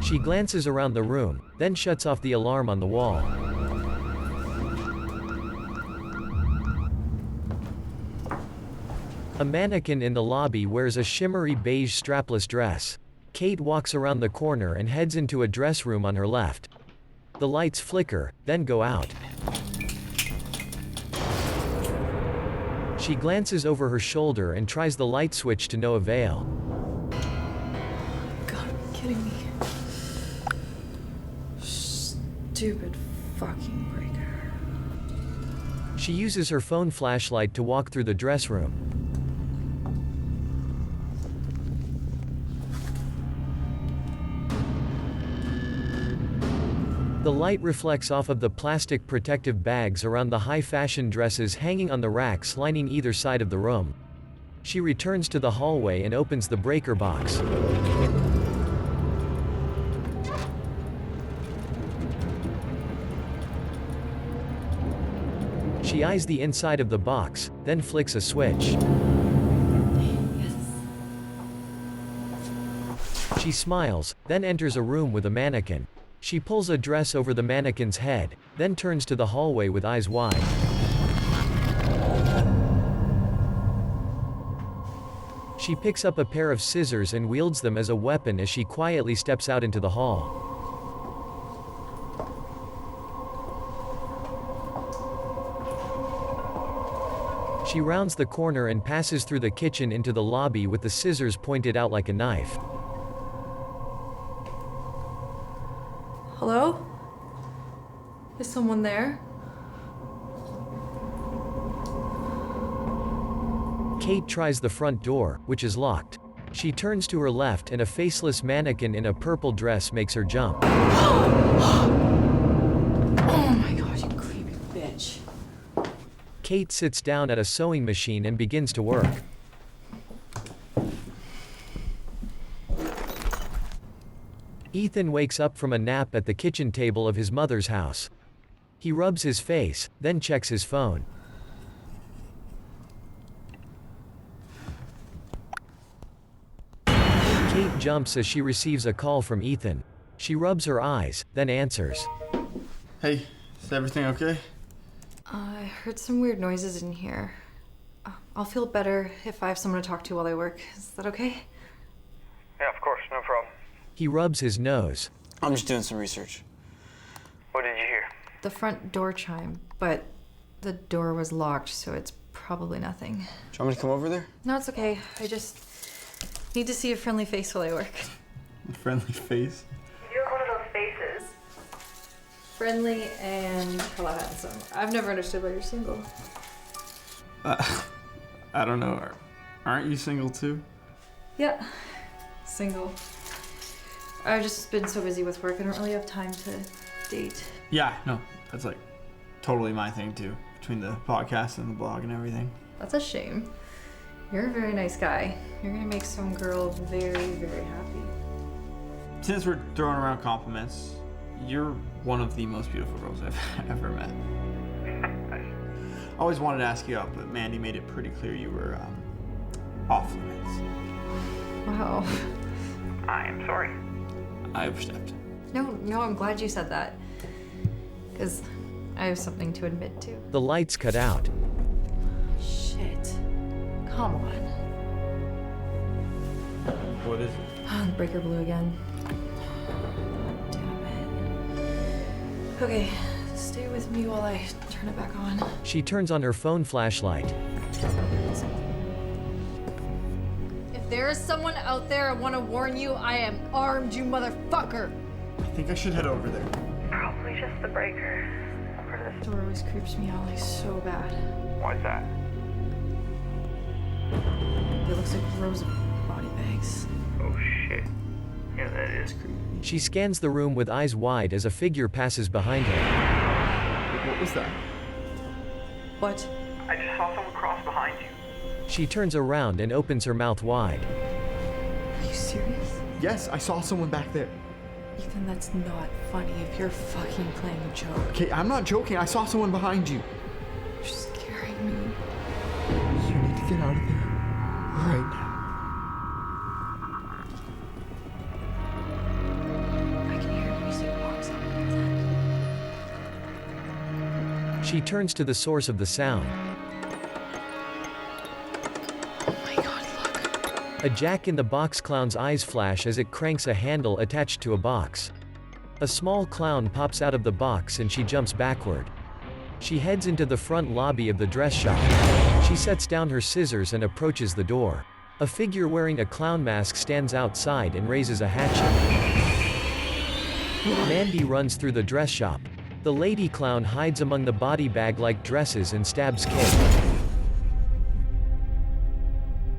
She glances around the room, then shuts off the alarm on the wall. A mannequin in the lobby wears a shimmery beige strapless dress. Kate walks around the corner and heads into a dress room on her left. The lights flicker, then go out. She glances over her shoulder and tries the light switch to no avail. God, are you kidding me? Stupid fucking breaker. She uses her phone flashlight to walk through the dress room. The light reflects off of the plastic protective bags around the high-fashion dresses hanging on the racks lining either side of the room. She returns to the hallway and opens the breaker box. She eyes the inside of the box, then flicks a switch. She smiles, then enters a room with a mannequin. She pulls a dress over the mannequin's head, then turns to the hallway with eyes wide. She picks up a pair of scissors and wields them as a weapon as she quietly steps out into the hall. She rounds the corner and passes through the kitchen into the lobby with the scissors pointed out like a knife. Hello? Is someone there? Kate tries the front door, which is locked. She turns to her left and a faceless mannequin in a purple dress makes her jump. Oh my god, you creepy bitch. Kate sits down at a sewing machine and begins to work. Ethan wakes up from a nap at the kitchen table of his mother's house. He rubs his face, then checks his phone. Kate jumps as she receives a call from Ethan. She rubs her eyes, then answers. Hey, is everything okay? I heard some weird noises in here. I'll feel better if I have someone to talk to while I work. Is that okay? Yeah, of course, no problem. He rubs his nose. I'm just doing some research. What did you hear? The front door chime, but the door was locked, so it's probably nothing. Do you want me to come over there? No, it's okay. I just need to see a friendly face while I work. A friendly face? You have one of those faces. Friendly and hella handsome. I've never understood why you're single. I don't know. Aren't you single too? Yeah, single. I've just been so busy with work, I don't really have time to date. Yeah, no, that's like totally my thing too. Between the podcast and the blog and everything. That's a shame. You're a very nice guy. You're gonna make some girl very, very happy. Since we're throwing around compliments, you're one of the most beautiful girls I've ever met. I always wanted to ask you out, but Mandy made it pretty clear you were off limits. Wow. I am sorry. I overstepped. No, I'm glad you said that. Because I have something to admit to. The lights cut out. Shit. Come on. What is it? The breaker blew again. Damn it. Okay, stay with me while I turn it back on. She turns on her phone flashlight. If there is someone out there, I want to warn you, I am armed, you motherfucker. I think I should head over there. Probably just the breaker. This door always creeps me out like so bad. Why's that? It looks like rows of body bags. Oh shit. Yeah, that is creepy. She scans the room with eyes wide as a figure passes behind her. What was that? What? I just saw someone cross behind you. She turns around and opens her mouth wide. Are you serious? Yes, I saw someone back there. Ethan, that's not funny if you're fucking playing a joke. Okay, I'm not joking. I saw someone behind you. You're scaring me. You need to get out of there right now. I can hear music box She turns to the source of the sound. A Jack-in-the-Box clown's eyes flash as it cranks a handle attached to a box. A small clown pops out of the box and she jumps backward. She heads into the front lobby of the dress shop. She sets down her scissors and approaches the door. A figure wearing a clown mask stands outside and raises a hatchet. Mandy runs through the dress shop. The lady clown hides among the body bag-like dresses and stabs Kate.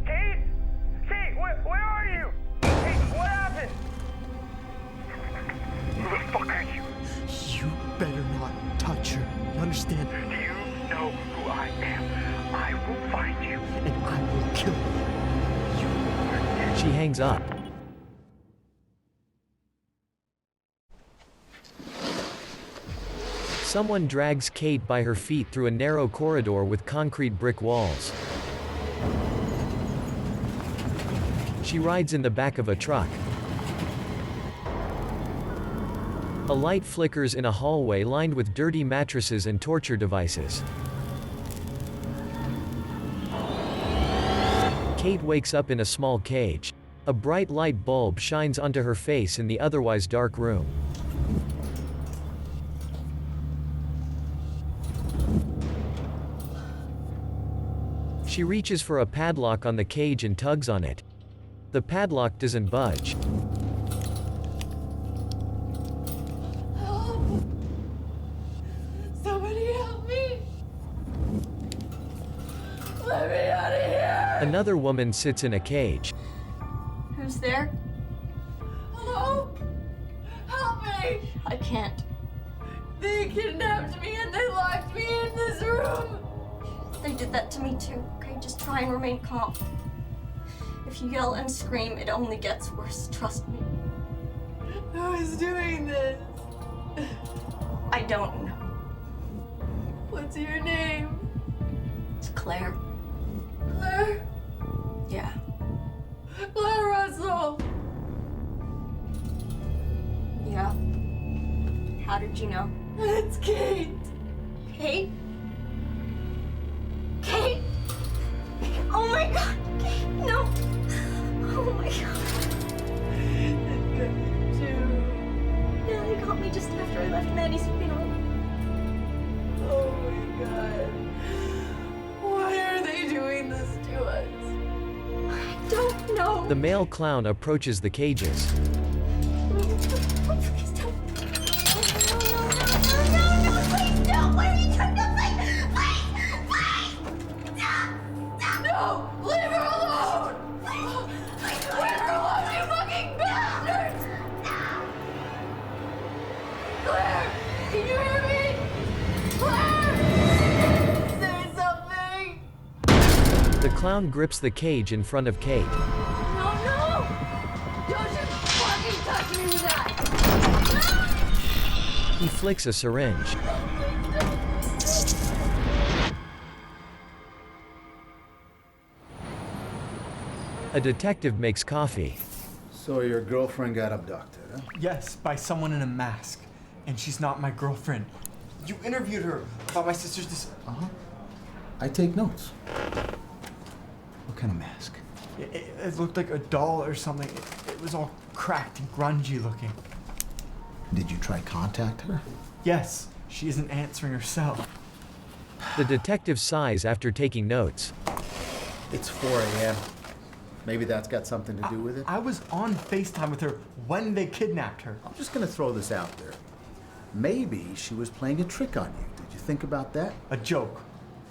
Kate? Kate, where are you? Kate, what happened? Who the fuck are you? You better not touch her. You understand? Do you know who I am? I will find you. And I will kill you. She hangs up. Someone drags Kate by her feet through a narrow corridor with concrete brick walls. She rides in the back of a truck. A light flickers in a hallway lined with dirty mattresses and torture devices. Kate wakes up in a small cage. A bright light bulb shines onto her face in the otherwise dark room. She reaches for a padlock on the cage and tugs on it. The padlock doesn't budge. Help! Somebody help me! Let me out of here! Another woman sits in a cage. Who's there? Hello? Help me! I can't. They kidnapped me and they locked me in this room! They did that to me too, okay? Just try and remain calm. If you yell and scream, it only gets worse, trust me. Who is doing this? I don't know. What's your name? It's Claire. Claire? Yeah. Claire Russell! Yeah. How did you know? It's Kate! Kate? Kate! Oh my god! Kate, no! Oh my god. Yeah, they got me just after I left Maddie's funeral. Oh my god. Why are they doing this to us? I don't know. The male clown approaches the cages. Please don't. No, please don't. Why are you trying to No! Leave her alone! Leave her alone, you fucking bastards! Claire! Can you hear me? Claire! Say something! The clown grips the cage in front of Kate. No! Don't you fucking touch me with that! He flicks a syringe. A detective makes coffee. So your girlfriend got abducted, huh? Yes, by someone in a mask. And she's not my girlfriend. You interviewed her about my sister's Uh-huh. I take notes. What kind of mask? It looked like a doll or something. It was all cracked and grungy looking. Did you try contact her? Yes, she isn't answering herself. The detective sighs after taking notes. It's 4 a.m. Maybe that's got something to do with it? I was on FaceTime with her when they kidnapped her. I'm just gonna throw this out there. Maybe she was playing a trick on you. Did you think about that? A joke.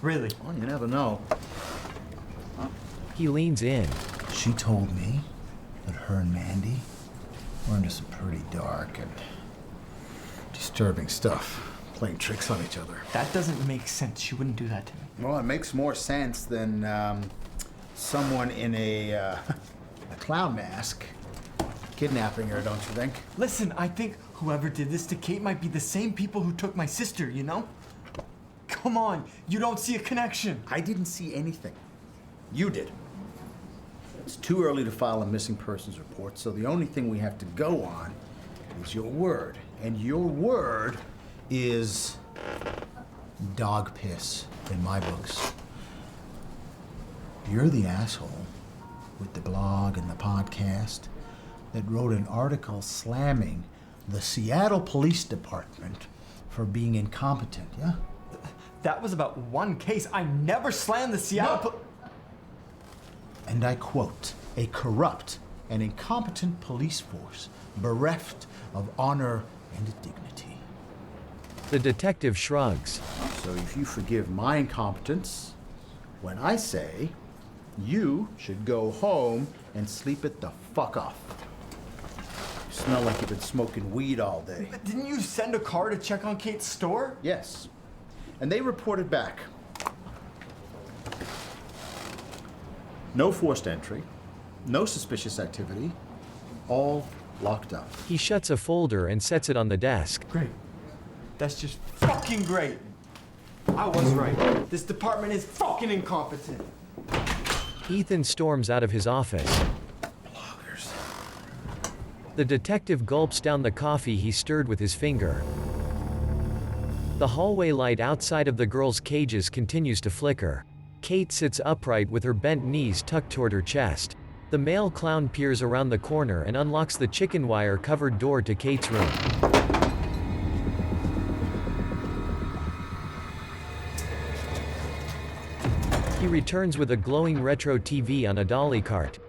Really? Well, you never know. He leans in. She told me that her and Mandy were into some pretty dark and disturbing stuff, playing tricks on each other. That doesn't make sense. She wouldn't do that to me. Well, it makes more sense than someone in a clown mask kidnapping her, don't you think? Listen, I think whoever did this to Kate might be the same people who took my sister, you know? Come on, you don't see a connection. I didn't see anything. You did. It's too early to file a missing persons report, so the only thing we have to go on is your word. And your word is dog piss in my books. You're the asshole with the blog and the podcast that wrote an article slamming the Seattle Police Department for being incompetent, yeah? That was about one case. I never slammed the Seattle And I quote, a corrupt and incompetent police force bereft of honor and dignity. The detective shrugs. So if you forgive my incompetence, when I say you should go home and sleep it the fuck off. You smell like you've been smoking weed all day. But didn't you send a car to check on Kate's store? Yes. And they reported back. No forced entry, no suspicious activity, all locked up. He shuts a folder and sets it on the desk. Great. That's just fucking great. I was right. This department is fucking incompetent. Ethan storms out of his office. The detective gulps down the coffee he stirred with his finger. The hallway light outside of the girls' cages continues to flicker. Kate sits upright with her bent knees tucked toward her chest. The male clown peers around the corner and unlocks the chicken wire-covered door to Kate's room. He returns with a glowing retro TV on a dolly cart.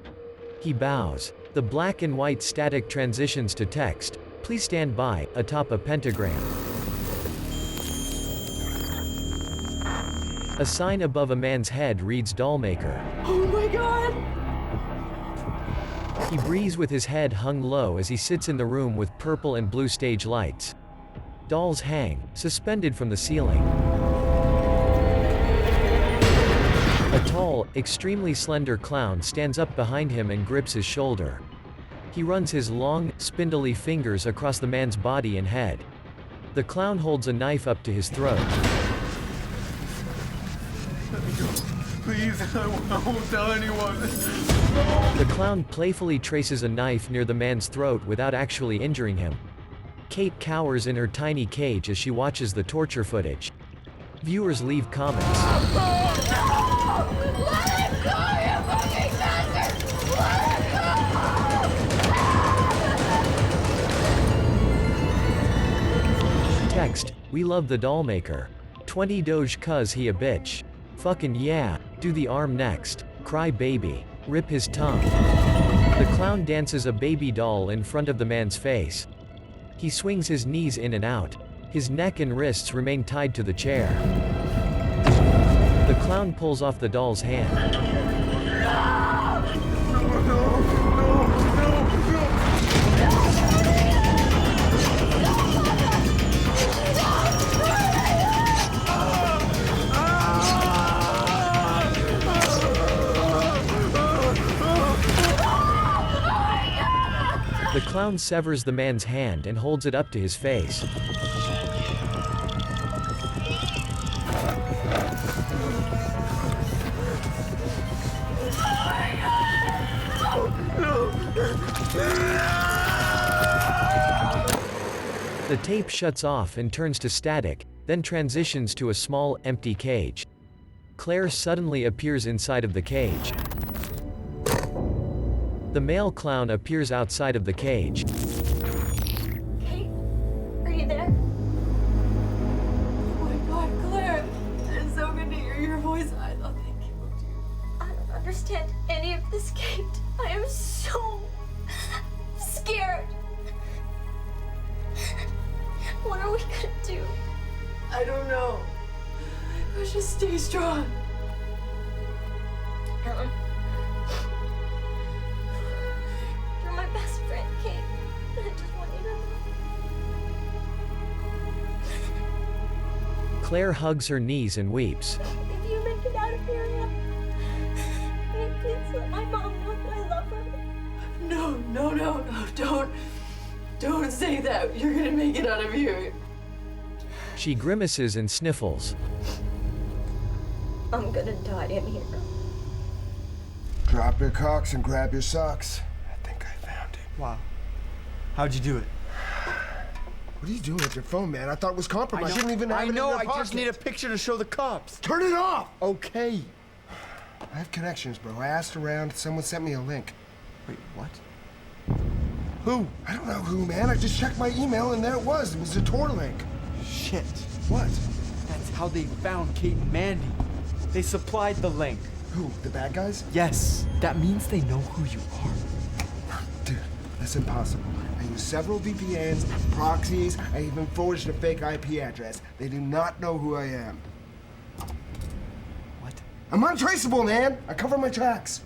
He bows. The black and white static transitions to text. Please stand by, atop a pentagram. A sign above a man's head reads Dollmaker. Oh my god! He breathes with his head hung low as he sits in the room with purple and blue stage lights. Dolls hang, suspended from the ceiling. A tall, extremely slender clown stands up behind him and grips his shoulder. He runs his long, spindly fingers across the man's body and head. The clown holds a knife up to his throat. Please, I won't tell anyone. The clown playfully traces a knife near the man's throat without actually injuring him. Kate cowers in her tiny cage as she watches the torture footage. Viewers leave comments. Text, we love the Dollmaker. 20 Doge cuz he a bitch. Fucking yeah, do the arm next. Cry baby. Rip his tongue. The clown dances a baby doll in front of the man's face. He swings his knees in and out. His neck and wrists remain tied to the chair. The clown pulls off the doll's hand. The clown severs the man's hand and holds it up to his face. The tape shuts off and turns to static, then transitions to a small, empty cage. Claire suddenly appears inside of the cage. The male clown appears outside of the cage. Kate, are you there? Oh my god, Claire! It's so good to hear your voice. I thought they killed you. I don't understand any of this, Kate. I am so scared. What are we gonna do? I don't know. But just stay strong. You're my best friend, Kate. I just want you to know. Claire hugs her knees and weeps. If you make it out of here, can you please let my mom know that I love her? No, don't say that. You're gonna make it out of here. She grimaces and sniffles. I'm gonna die in here. Drop your cocks and grab your socks. I think I found it. Wow. How'd you do it? What are you doing with your phone, man? I thought it was compromised. You shouldn't even have it in your I pocket. just need a picture to show the cops. Turn it off! Okay. I have connections, bro. I asked around. Someone sent me a link. Wait, what? Who? I don't know who, man. I just checked my email and there it was. It was a Tor link. Shit. What? That's how they found Kate and Mandy. They supplied the link. Who? The bad guys? Yes. That means they know who you are. Dude, that's impossible. I used several VPNs, proxies. I even forged a fake IP address. They do not know who I am. What? I'm untraceable, man. I cover my tracks.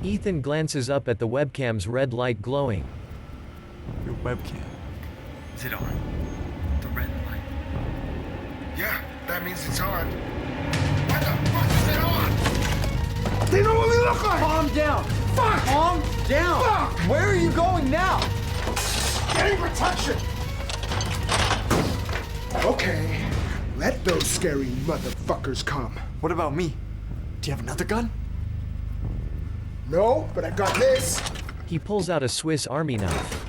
Ethan glances up at the webcam's red light glowing. Your webcam. Is it on? The red light. Yeah, that means it's on. Why the fuck is it on? They know what we look like! Calm down! Fuck! Calm down! Fuck! Where are you going now? Getting protection! Okay, let those scary motherfuckers come. What about me? Do you have another gun? No, but I got this. He pulls out a Swiss Army knife.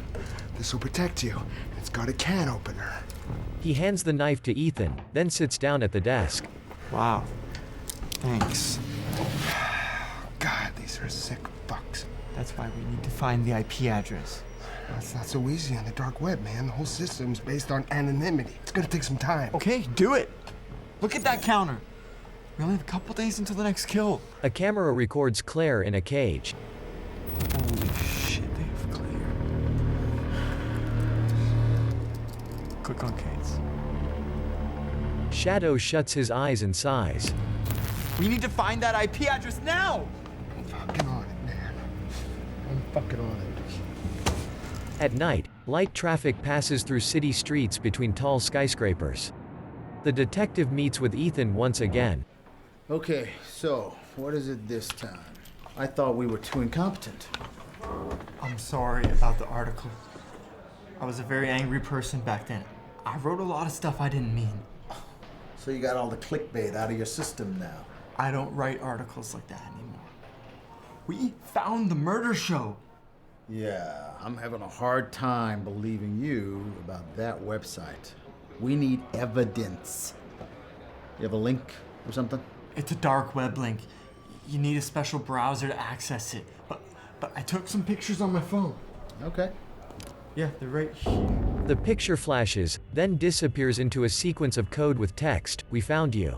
This will protect you. It's got a can opener. He hands the knife to Ethan, then sits down at the desk. Wow. Thanks. God, these are sick fucks. That's why we need to find the IP address. That's not so easy on the dark web, man. The whole system's based on anonymity. It's gonna take some time. Okay, do it. Look at that counter. We only have a couple days until the next kill. A camera records Claire in a cage. Holy shit, they have Claire. Click on Kate's. Shadow shuts his eyes and sighs. We need to find that IP address now! I'm fucking on it, man. I'm fucking on it. At night, light traffic passes through city streets between tall skyscrapers. The detective meets with Ethan once again. Okay, so what is it this time? I thought we were too incompetent. I'm sorry about the article. I was a very angry person back then. I wrote a lot of stuff I didn't mean. So you got all the clickbait out of your system now. I don't write articles like that anymore. We found the murder show. Yeah, I'm having a hard time believing you about that website. We need evidence. You have a link or something? It's a dark web link. You need a special browser to access it. But I took some pictures on my phone. Okay. Yeah, they're right here. The picture flashes, then disappears into a sequence of code with text, "We found you."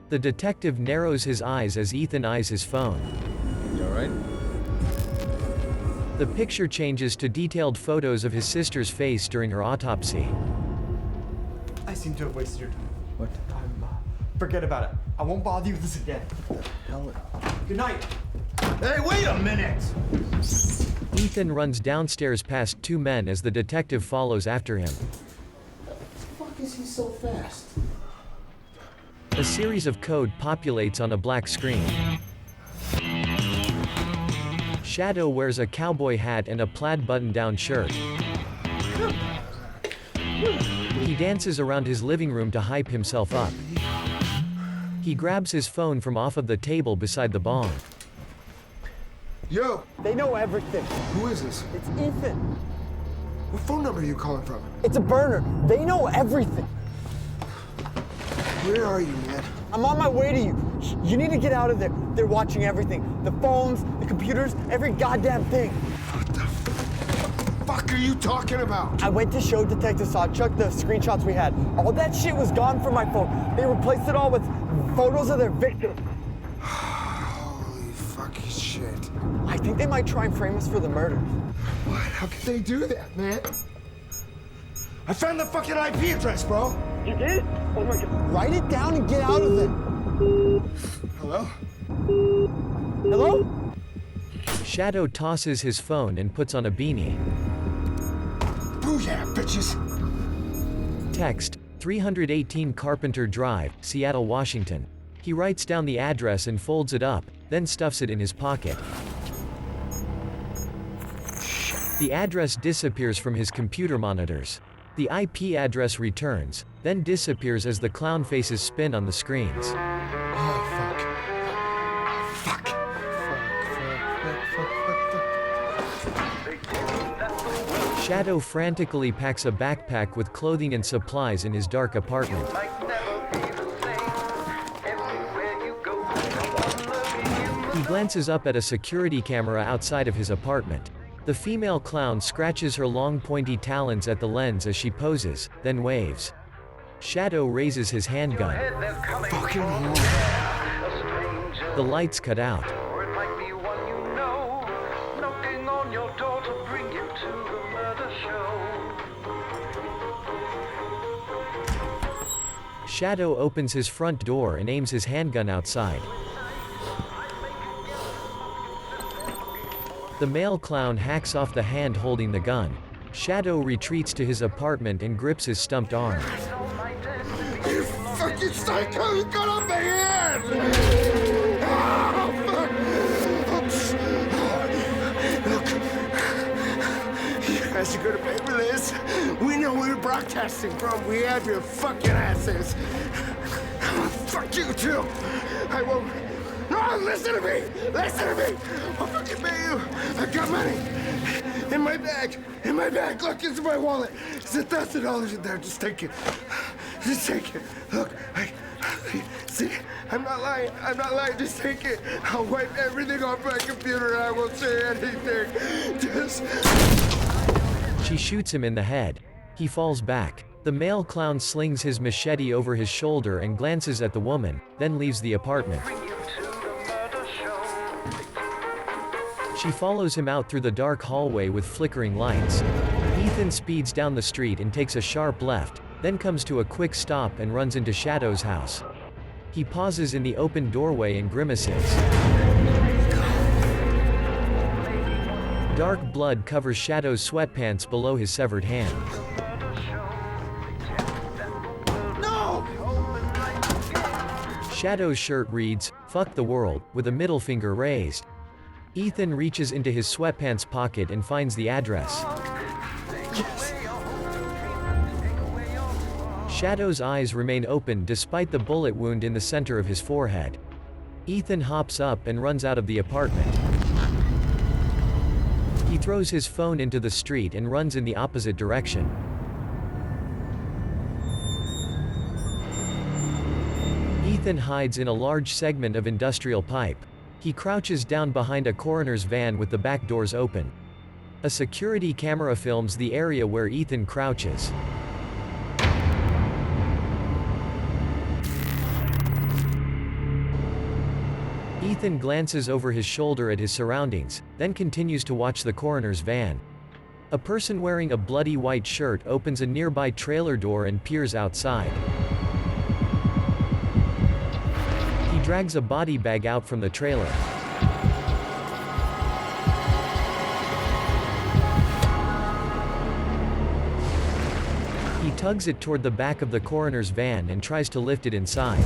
The detective narrows his eyes as Ethan eyes his phone. You alright? The picture changes to detailed photos of his sister's face during her autopsy. I seem to have wasted your time. What? Forget about it. I won't bother you with this again. Hell. Good night. Hey, wait a minute! Ethan runs downstairs past two men as the detective follows after him. Fuck is he so fast? A series of code populates on a black screen. Shadow wears a cowboy hat and a plaid button-down shirt. He dances around his living room to hype himself up. He grabs his phone from off of the table beside the bong. Yo! They know everything. Who is this? It's Ethan. What phone number are you calling from? It's a burner. They know everything. Where are you, man? I'm on my way to you. You need to get out of there. They're watching everything. The phones, the computers, every goddamn thing. What the fuck are you talking about? I went to show Detective Sawchuk the screenshots we had. All that shit was gone from my phone. They replaced it all with photos of their victims. Holy fucking shit. I think they might try and frame us for the murder. What? How could they do that, man? I found the fucking IP address, bro. You did? Oh my god. Write it down and get out of there. Hello? Hello? Shadow tosses his phone and puts on a beanie. Booyah, bitches! Text, 318 Carpenter Drive, Seattle, Washington. He writes down the address and folds it up, then stuffs it in his pocket. The address disappears from his computer monitors. The IP address returns, then disappears as the clown faces spin on the screens. Oh, fuck. Fuck. Shadow frantically packs a backpack with clothing and supplies in his dark apartment. glances up at a security camera outside of his apartment. The female clown scratches her long pointy talons at the lens as she poses, then waves. Shadow raises his handgun. Fucking hell. The lights cut out. Or it might be one you know, knocking on your door to bring you to the murder show. Shadow opens his front door and aims his handgun outside. The male clown hacks off the hand holding the gun. Shadow retreats to his apartment and grips his stumped arm. You fucking psycho! You got off my hand! Oh, fuck! Look, you guys are gonna pay for this. We know where you're broadcasting from. We have your fucking asses. Fuck you too. I won't. No, listen to me! Listen to me! I'll fucking pay you! I got money! In my bag! In my bag! Look, it's my wallet! There's $1,000 in there. Just take it. Just take it. Look, see, I'm not lying. I'm not lying. Just take it. I'll wipe everything off my computer and I won't say anything. Just... She shoots him in the head. He falls back. The male clown slings his machete over his shoulder and glances at the woman, then leaves the apartment. She follows him out through the dark hallway with flickering lights. Ethan speeds down the street and takes a sharp left, then comes to a quick stop and runs into Shadow's house. He pauses in the open doorway and grimaces. Dark blood covers Shadow's sweatpants below his severed hand. No! Shadow's shirt reads, "Fuck the world," with a middle finger raised. Ethan reaches into his sweatpants pocket and finds the address. Yes. Shadow's eyes remain open despite the bullet wound in the center of his forehead. Ethan hops up and runs out of the apartment. He throws his phone into the street and runs in the opposite direction. Ethan hides in a large segment of industrial pipe. He crouches down behind a coroner's van with the back doors open. A security camera films the area where Ethan crouches. Ethan glances over his shoulder at his surroundings, then continues to watch the coroner's van. A person wearing a bloody white shirt opens a nearby trailer door and peers outside. He drags a body bag out from the trailer. He tugs it toward the back of the coroner's van and tries to lift it inside.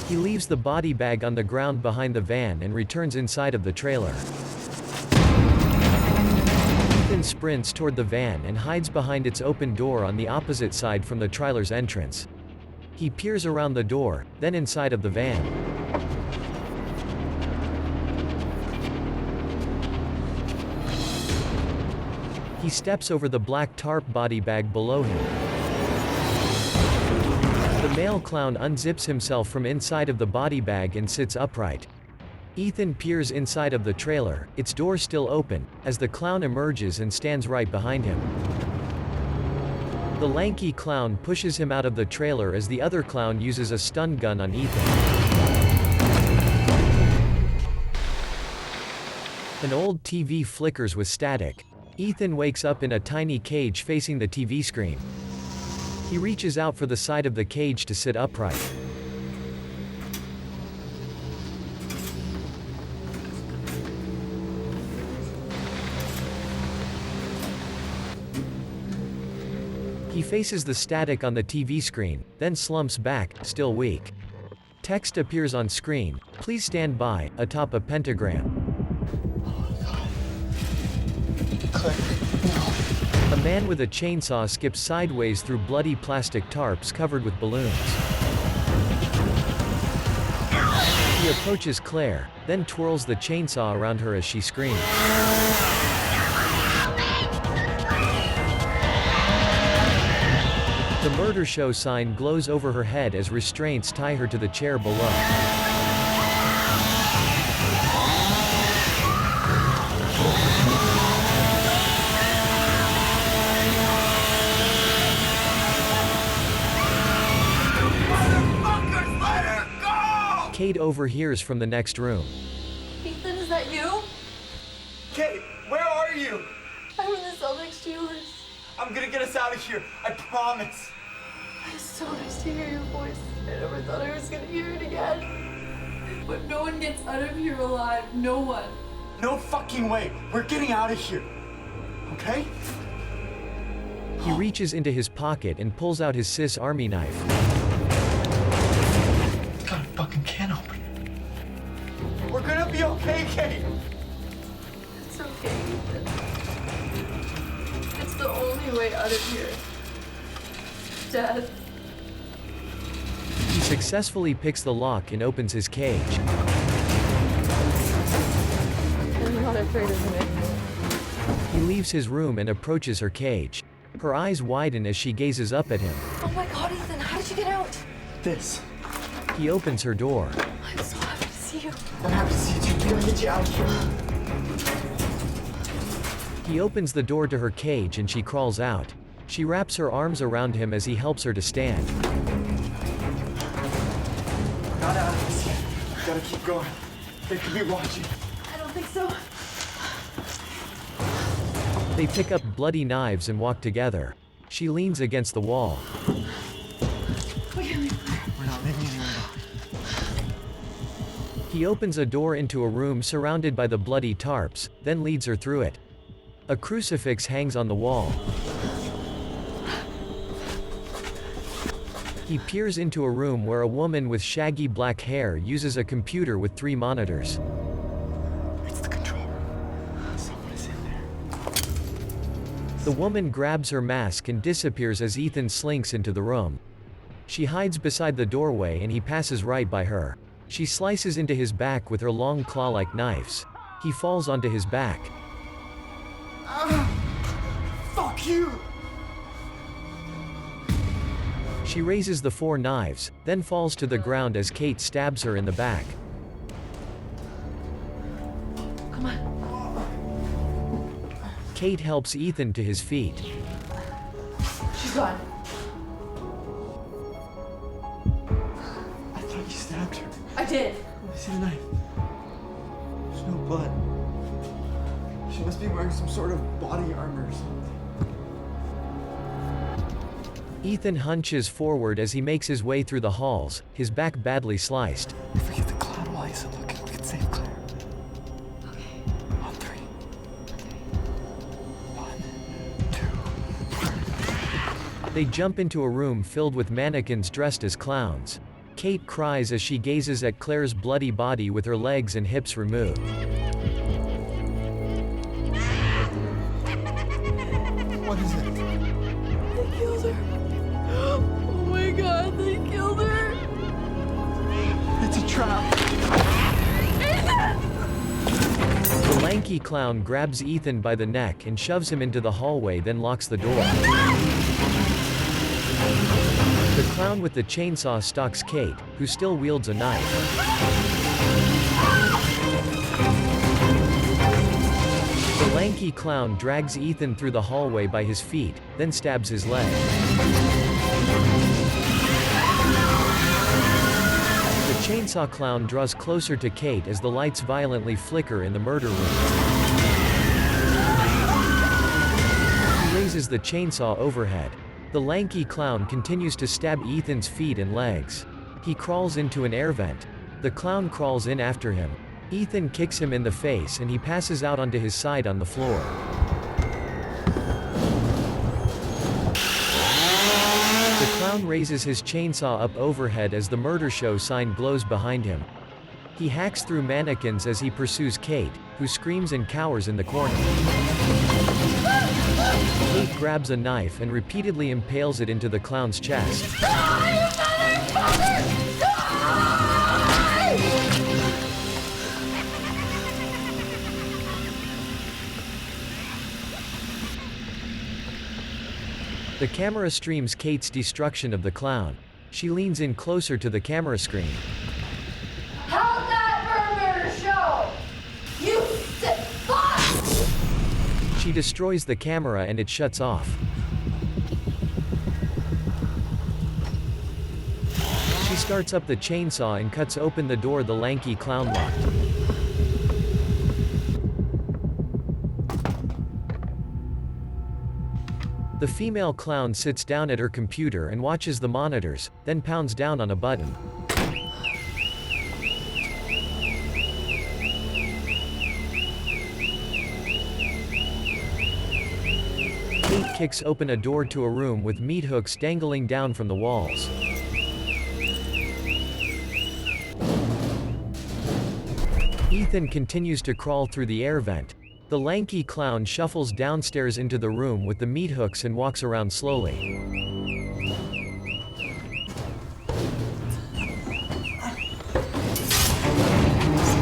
He leaves the body bag on the ground behind the van and returns inside of the trailer. Ethan sprints toward the van and hides behind its open door on the opposite side from the trailer's entrance. He peers around the door, then inside of the van. He steps over the black tarp body bag below him. The male clown unzips himself from inside of the body bag and sits upright. Ethan peers inside of the trailer, its door still open, as the clown emerges and stands right behind him. The lanky clown pushes him out of the trailer as the other clown uses a stun gun on Ethan. An old TV flickers with static. Ethan wakes up in a tiny cage facing the TV screen. He reaches out for the side of the cage to sit upright. He faces the static on the TV screen, then slumps back, still weak. Text appears on screen, "Please stand by," atop a pentagram. A man with a chainsaw skips sideways through bloody plastic tarps covered with balloons. He approaches Claire, then twirls the chainsaw around her as she screams. murder show sign glows over her head as restraints tie her to the chair below. Kate overhears from the next room. Ethan, is that you? Kate, where are you? I'm in the cell next to yours. I'm gonna get us out of here. I promise. It's so nice to hear your voice. I never thought I was gonna hear it again. But no one gets out of here alive. No one. No fucking way. We're getting out of here. Okay? He reaches into his pocket and pulls out his Swiss Army knife. It's got a fucking can opener. We're gonna be okay, Kate. It's okay, Ethan. It's the only way out of here. Dad. He successfully picks the lock and opens his cage. I'm not afraid of him anymore. He leaves his room and approaches her cage. Her eyes widen as she gazes up at him. Oh my god, Ethan, how did you get out? This. He opens her door. I'm so happy to see you. I'm happy to see you. We gotta get you out of here. He opens the door to her cage and she crawls out. She wraps her arms around him as he helps her to stand. We're not out of this yet. We gotta keep going. They could be watching. I don't think so. They pick up bloody knives and walk together. She leans against the wall. We're not leaving anywhere. He opens a door into a room surrounded by the bloody tarps, then leads her through it. A crucifix hangs on the wall. He peers into a room where a woman with shaggy black hair uses a computer with 3 monitors. It's the control room. Someone is in there. The woman grabs her mask and disappears as Ethan slinks into the room. She hides beside the doorway and he passes right by her. She slices into his back with her long claw-like knives. He falls onto his back. Fuck you! She raises the 4 knives, then falls to the ground as Kate stabs her in the back. Come on. Kate helps Ethan to his feet. She's gone. I thought you stabbed her. I did. I see the knife. There's no blood. She must be wearing some sort of body armor or something. Ethan hunches forward as he makes his way through the halls, his back badly sliced. If we get the cloud while he's looking, we can save Claire. Okay. On 3. 1, 2. They jump into a room filled with mannequins dressed as clowns. Kate cries as she gazes at Claire's bloody body with her legs and hips removed. What is it? They killed her. Oh my god, they killed her. It's a trap. Ethan! The lanky clown grabs Ethan by the neck and shoves him into the hallway, then locks the door. The clown with the chainsaw stalks Kate, who still wields a knife. The lanky clown drags Ethan through the hallway by his feet, then stabs his leg. The chainsaw clown draws closer to Kate as the lights violently flicker in the murder room. He raises the chainsaw overhead. The lanky clown continues to stab Ethan's feet and legs. He crawls into an air vent. The clown crawls in after him. Ethan kicks him in the face and he passes out onto his side on the floor. The clown raises his chainsaw up overhead as the murder show sign glows behind him. He hacks through mannequins as he pursues Kate, who screams and cowers in the corner. Kate grabs a knife and repeatedly impales it into the clown's chest. The camera streams Kate's destruction of the clown. She leans in closer to the camera screen. How'd that murder show? You sick fuck! She destroys the camera and it shuts off. She starts up the chainsaw and cuts open the door the lanky clown locked. The female clown sits down at her computer and watches the monitors, then pounds down on a button. Kate kicks open a door to a room with meat hooks dangling down from the walls. Ethan continues to crawl through the air vent. The lanky clown shuffles downstairs into the room with the meat hooks and walks around slowly.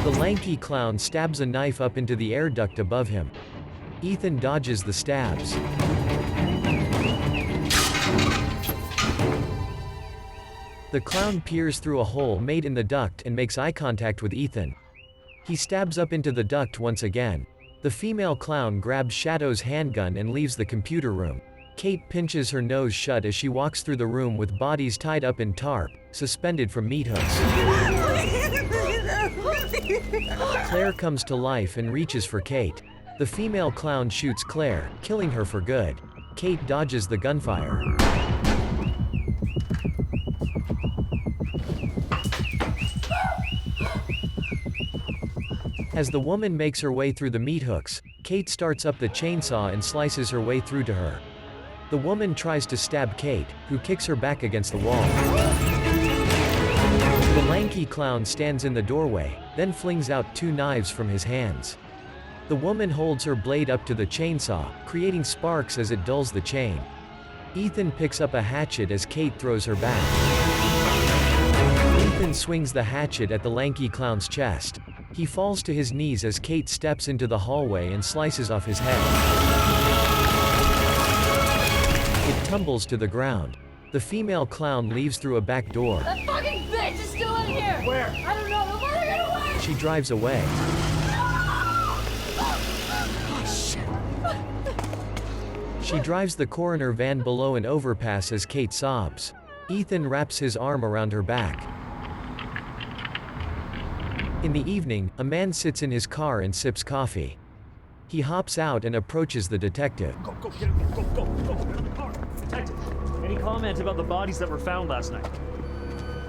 The lanky clown stabs a knife up into the air duct above him. Ethan dodges the stabs. The clown peers through a hole made in the duct and makes eye contact with Ethan. He stabs up into the duct once again. The female clown grabs Shadow's handgun and leaves the computer room. Kate pinches her nose shut as she walks through the room with bodies tied up in tarp, suspended from meat hooks. Claire comes to life and reaches for Kate. The female clown shoots Claire, killing her for good. Kate dodges the gunfire. As the woman makes her way through the meat hooks, Kate starts up the chainsaw and slices her way through to her. The woman tries to stab Kate, who kicks her back against the wall. The lanky clown stands in the doorway, then flings out 2 knives from his hands. The woman holds her blade up to the chainsaw, creating sparks as it dulls the chain. Ethan picks up a hatchet as Kate throws her back. Ethan swings the hatchet at the lanky clown's chest. He falls to his knees as Kate steps into the hallway and slices off his head. It tumbles to the ground. The female clown leaves through a back door. That fucking bitch is still in here! Where? I don't know, but let her get away! She drives away. She drives the coroner van below an overpass as Kate sobs. Ethan wraps his arm around her back. In the evening, a man sits in his car and sips coffee. He hops out and approaches the detective. Go, get in there, go. Detective, any comment about the bodies that were found last night?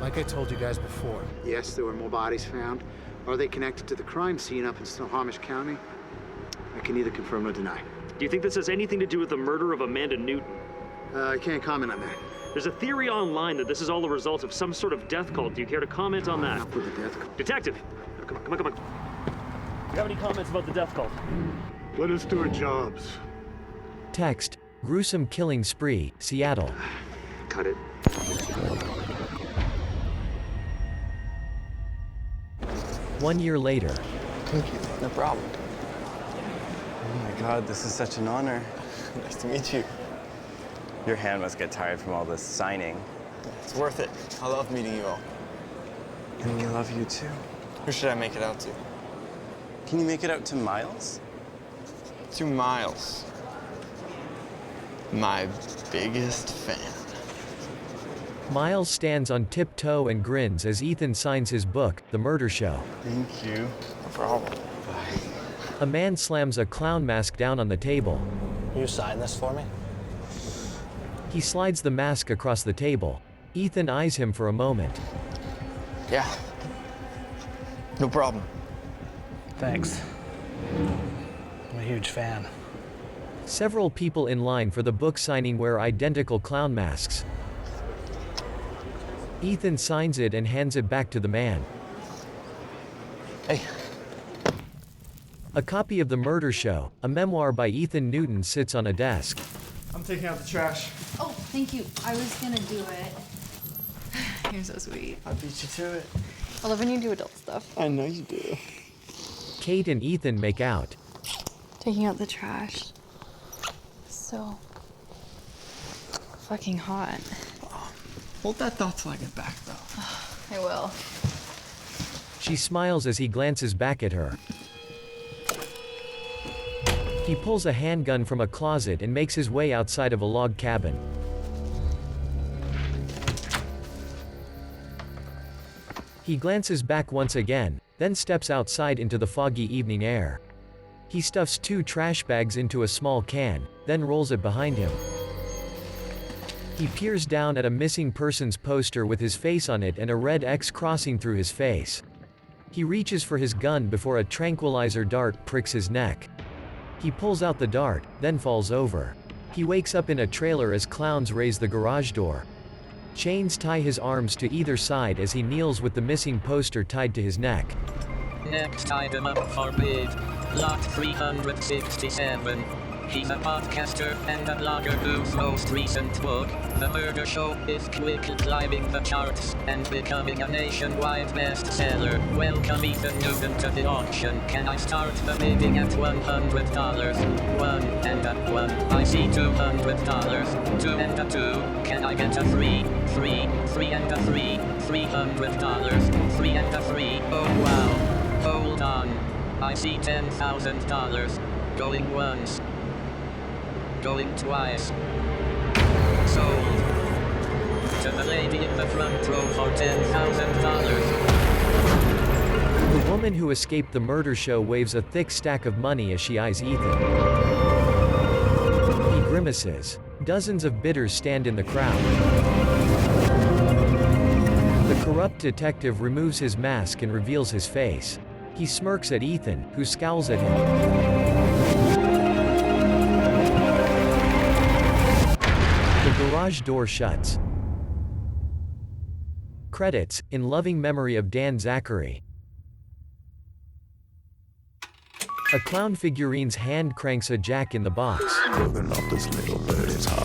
Like I told you guys before, yes, there were more bodies found. Are they connected to the crime scene up in Snohomish County? I can neither confirm nor deny. Do you think this has anything to do with the murder of Amanda Newton? I can't comment on that. There's a theory online that this is all the result of some sort of death cult. Do you care to comment on that? Not with the death cult. Detective! Come on. Do you have any comments about the death cult? Let us do our jobs. Text, gruesome killing spree, Seattle. Cut it. One year later. Thank you. No problem. Oh my God, this is such an honor. Nice to meet you. Your hand must get tired from all this signing. It's worth it. I love meeting you all. And we love you too. Who should I make it out to? Can you make it out to Miles? To Miles. My biggest fan. Miles stands on tiptoe and grins as Ethan signs his book, The Murder Show. Thank you. No problem. Bye. A man slams a clown mask down on the table. You sign this for me? He slides the mask across the table. Ethan eyes him for a moment. Yeah. No problem. Thanks. I'm a huge fan. Several people in line for the book signing wear identical clown masks. Ethan signs it and hands it back to the man. Hey. A copy of The Murder Show, a memoir by Ethan Newton, sits on a desk. I'm taking out the trash. Oh, thank you. I was gonna do it. You're so sweet. I beat you to it. I love when you do adult stuff. I know you do. Kate and Ethan make out. Taking out the trash. So fucking hot. Hold that thought till I get back, though. I will. She smiles as he glances back at her. He pulls a handgun from a closet and makes his way outside of a log cabin. He glances back once again, then steps outside into the foggy evening air. He stuffs 2 trash bags into a small can, then rolls it behind him. He peers down at a missing persons poster with his face on it and a red X crossing through his face. He reaches for his gun before a tranquilizer dart pricks his neck. He pulls out the dart, then falls over. He wakes up in a trailer as clowns raise the garage door. Chains tie his arms to either side as he kneels with the missing poster tied to his neck. Next item up for bid. Lot 367. He's a podcaster and a blogger whose most recent book, The Murder Show, is quickly climbing the charts and becoming a nationwide bestseller. Welcome Ethan Newton to the auction. Can I start the bidding at $100? 1 and a 1. I see $200. 2 and a 2. Can I get a 3? 3. 3 and a 3. $300. 3 and a 3. Oh wow. Hold on. I see $10,000. Going once. Going twice. Sold. To the lady in the front row for $10,000. The woman who escaped the murder show waves a thick stack of money as she eyes Ethan. He grimaces. Dozens of bidders stand in the crowd. The corrupt detective removes his mask and reveals his face. He smirks at Ethan, who scowls at him. The garage door shuts. Credits, in loving memory of Dan Zachary. A clown figurine's hand cranks a jack in the box.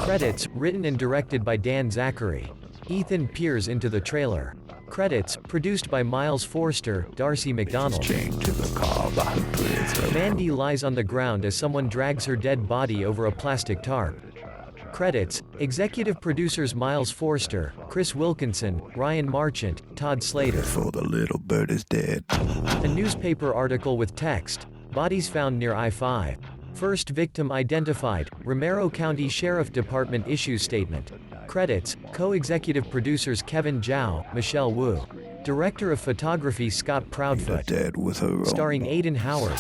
Credits, written and directed by Dan Zachary. Ethan peers into the trailer. Credits, produced by Miles Forster, Darcy McDonald. Mandy lies on the ground as someone drags her dead body over a plastic tarp. Credits, executive producers Miles Forster, Chris Wilkinson, Ryan Marchant, Todd Slater. Before the little bird is dead. A newspaper article with text, bodies found near I-5. First victim identified, Romero County Sheriff Department issues statement. Credits, co-executive producers Kevin Zhao, Michelle Wu. Director of photography Scott Proudfoot. Dead with her Starring Aiden Howard.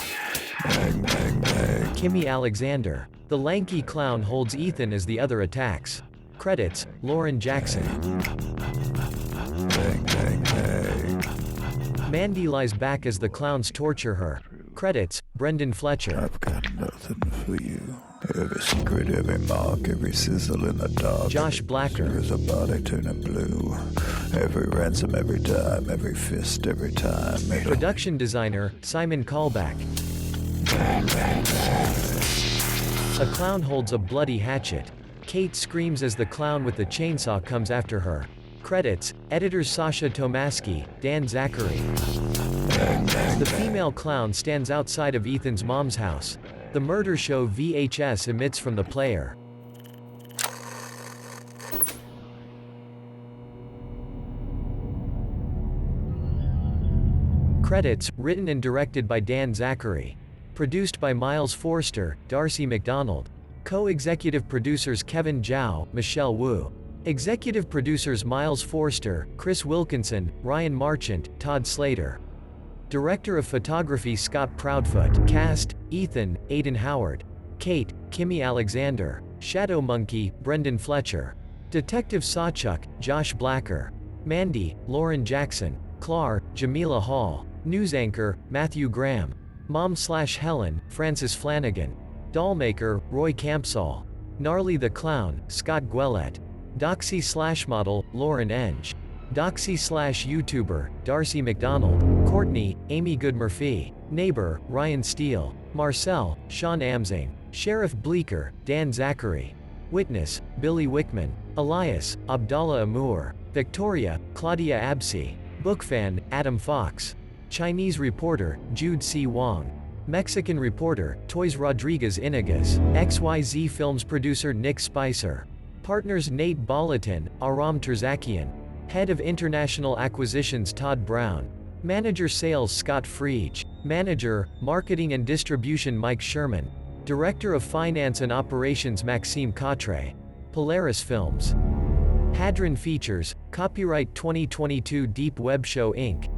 Bang, bang, bang. Kimmy Alexander. The lanky clown holds Ethan as the other attacks. Credits, Lauren Jackson. Bang, bang, bang. Mandy lies back as the clowns torture her. Credits, Brendan Fletcher. I've got nothing for you. Every secret, every mark, every sizzle in the dark. Josh Blacker. There's a body turning blue. Every ransom, every dime, every fist, every time. Production designer, Simon Callback. Bang, bang, bang. A clown holds a bloody hatchet. Kate screams as the clown with the chainsaw comes after her. Credits, editors Sasha Tomasky, Dan Zachary. The female clown stands outside of Ethan's mom's house. The murder show VHS emits from the player. Credits, written and directed by Dan Zachary. Produced by Miles Forster, Darcy McDonald. Co-executive producers Kevin Zhao, Michelle Wu. Executive producers Miles Forster, Chris Wilkinson, Ryan Marchant, Todd Slater. Director of photography Scott Proudfoot. Cast, Ethan, Aiden Howard. Kate, Kimmy Alexander. Shadow Monkey, Brendan Fletcher. Detective Sawchuck, Josh Blacker. Mandy, Lauren Jackson. Clar, Jamila Hall. News anchor, Matthew Graham. Mom/Helen, Francis Flanagan. Dollmaker, Roy Campsall. Gnarly the Clown, Scott Guellette. Doxy/model, Lauren Enge. Doxy/YouTuber, Darcy McDonald. Courtney, Amy Goodmurphy. Neighbor, Ryan Steele. Marcel, Sean Amzing. Sheriff Bleecker, Dan Zachary. Witness, Billy Wickman. Elias, Abdallah Amour. Victoria, Claudia Absi. Bookfan, Adam Fox. Chinese reporter, Jude C. Wong. Mexican reporter, Toys Rodriguez Inegas. XYZ Films producer Nick Spicer. Partners Nate Bolatin, Aram Terzakian. Head of International Acquisitions Todd Brown. Manager Sales Scott Friege. Manager, Marketing and Distribution Mike Sherman. Director of Finance and Operations Maxime Cotre. Polaris Films. Hadron Features, copyright 2022 Deep Web Show Inc.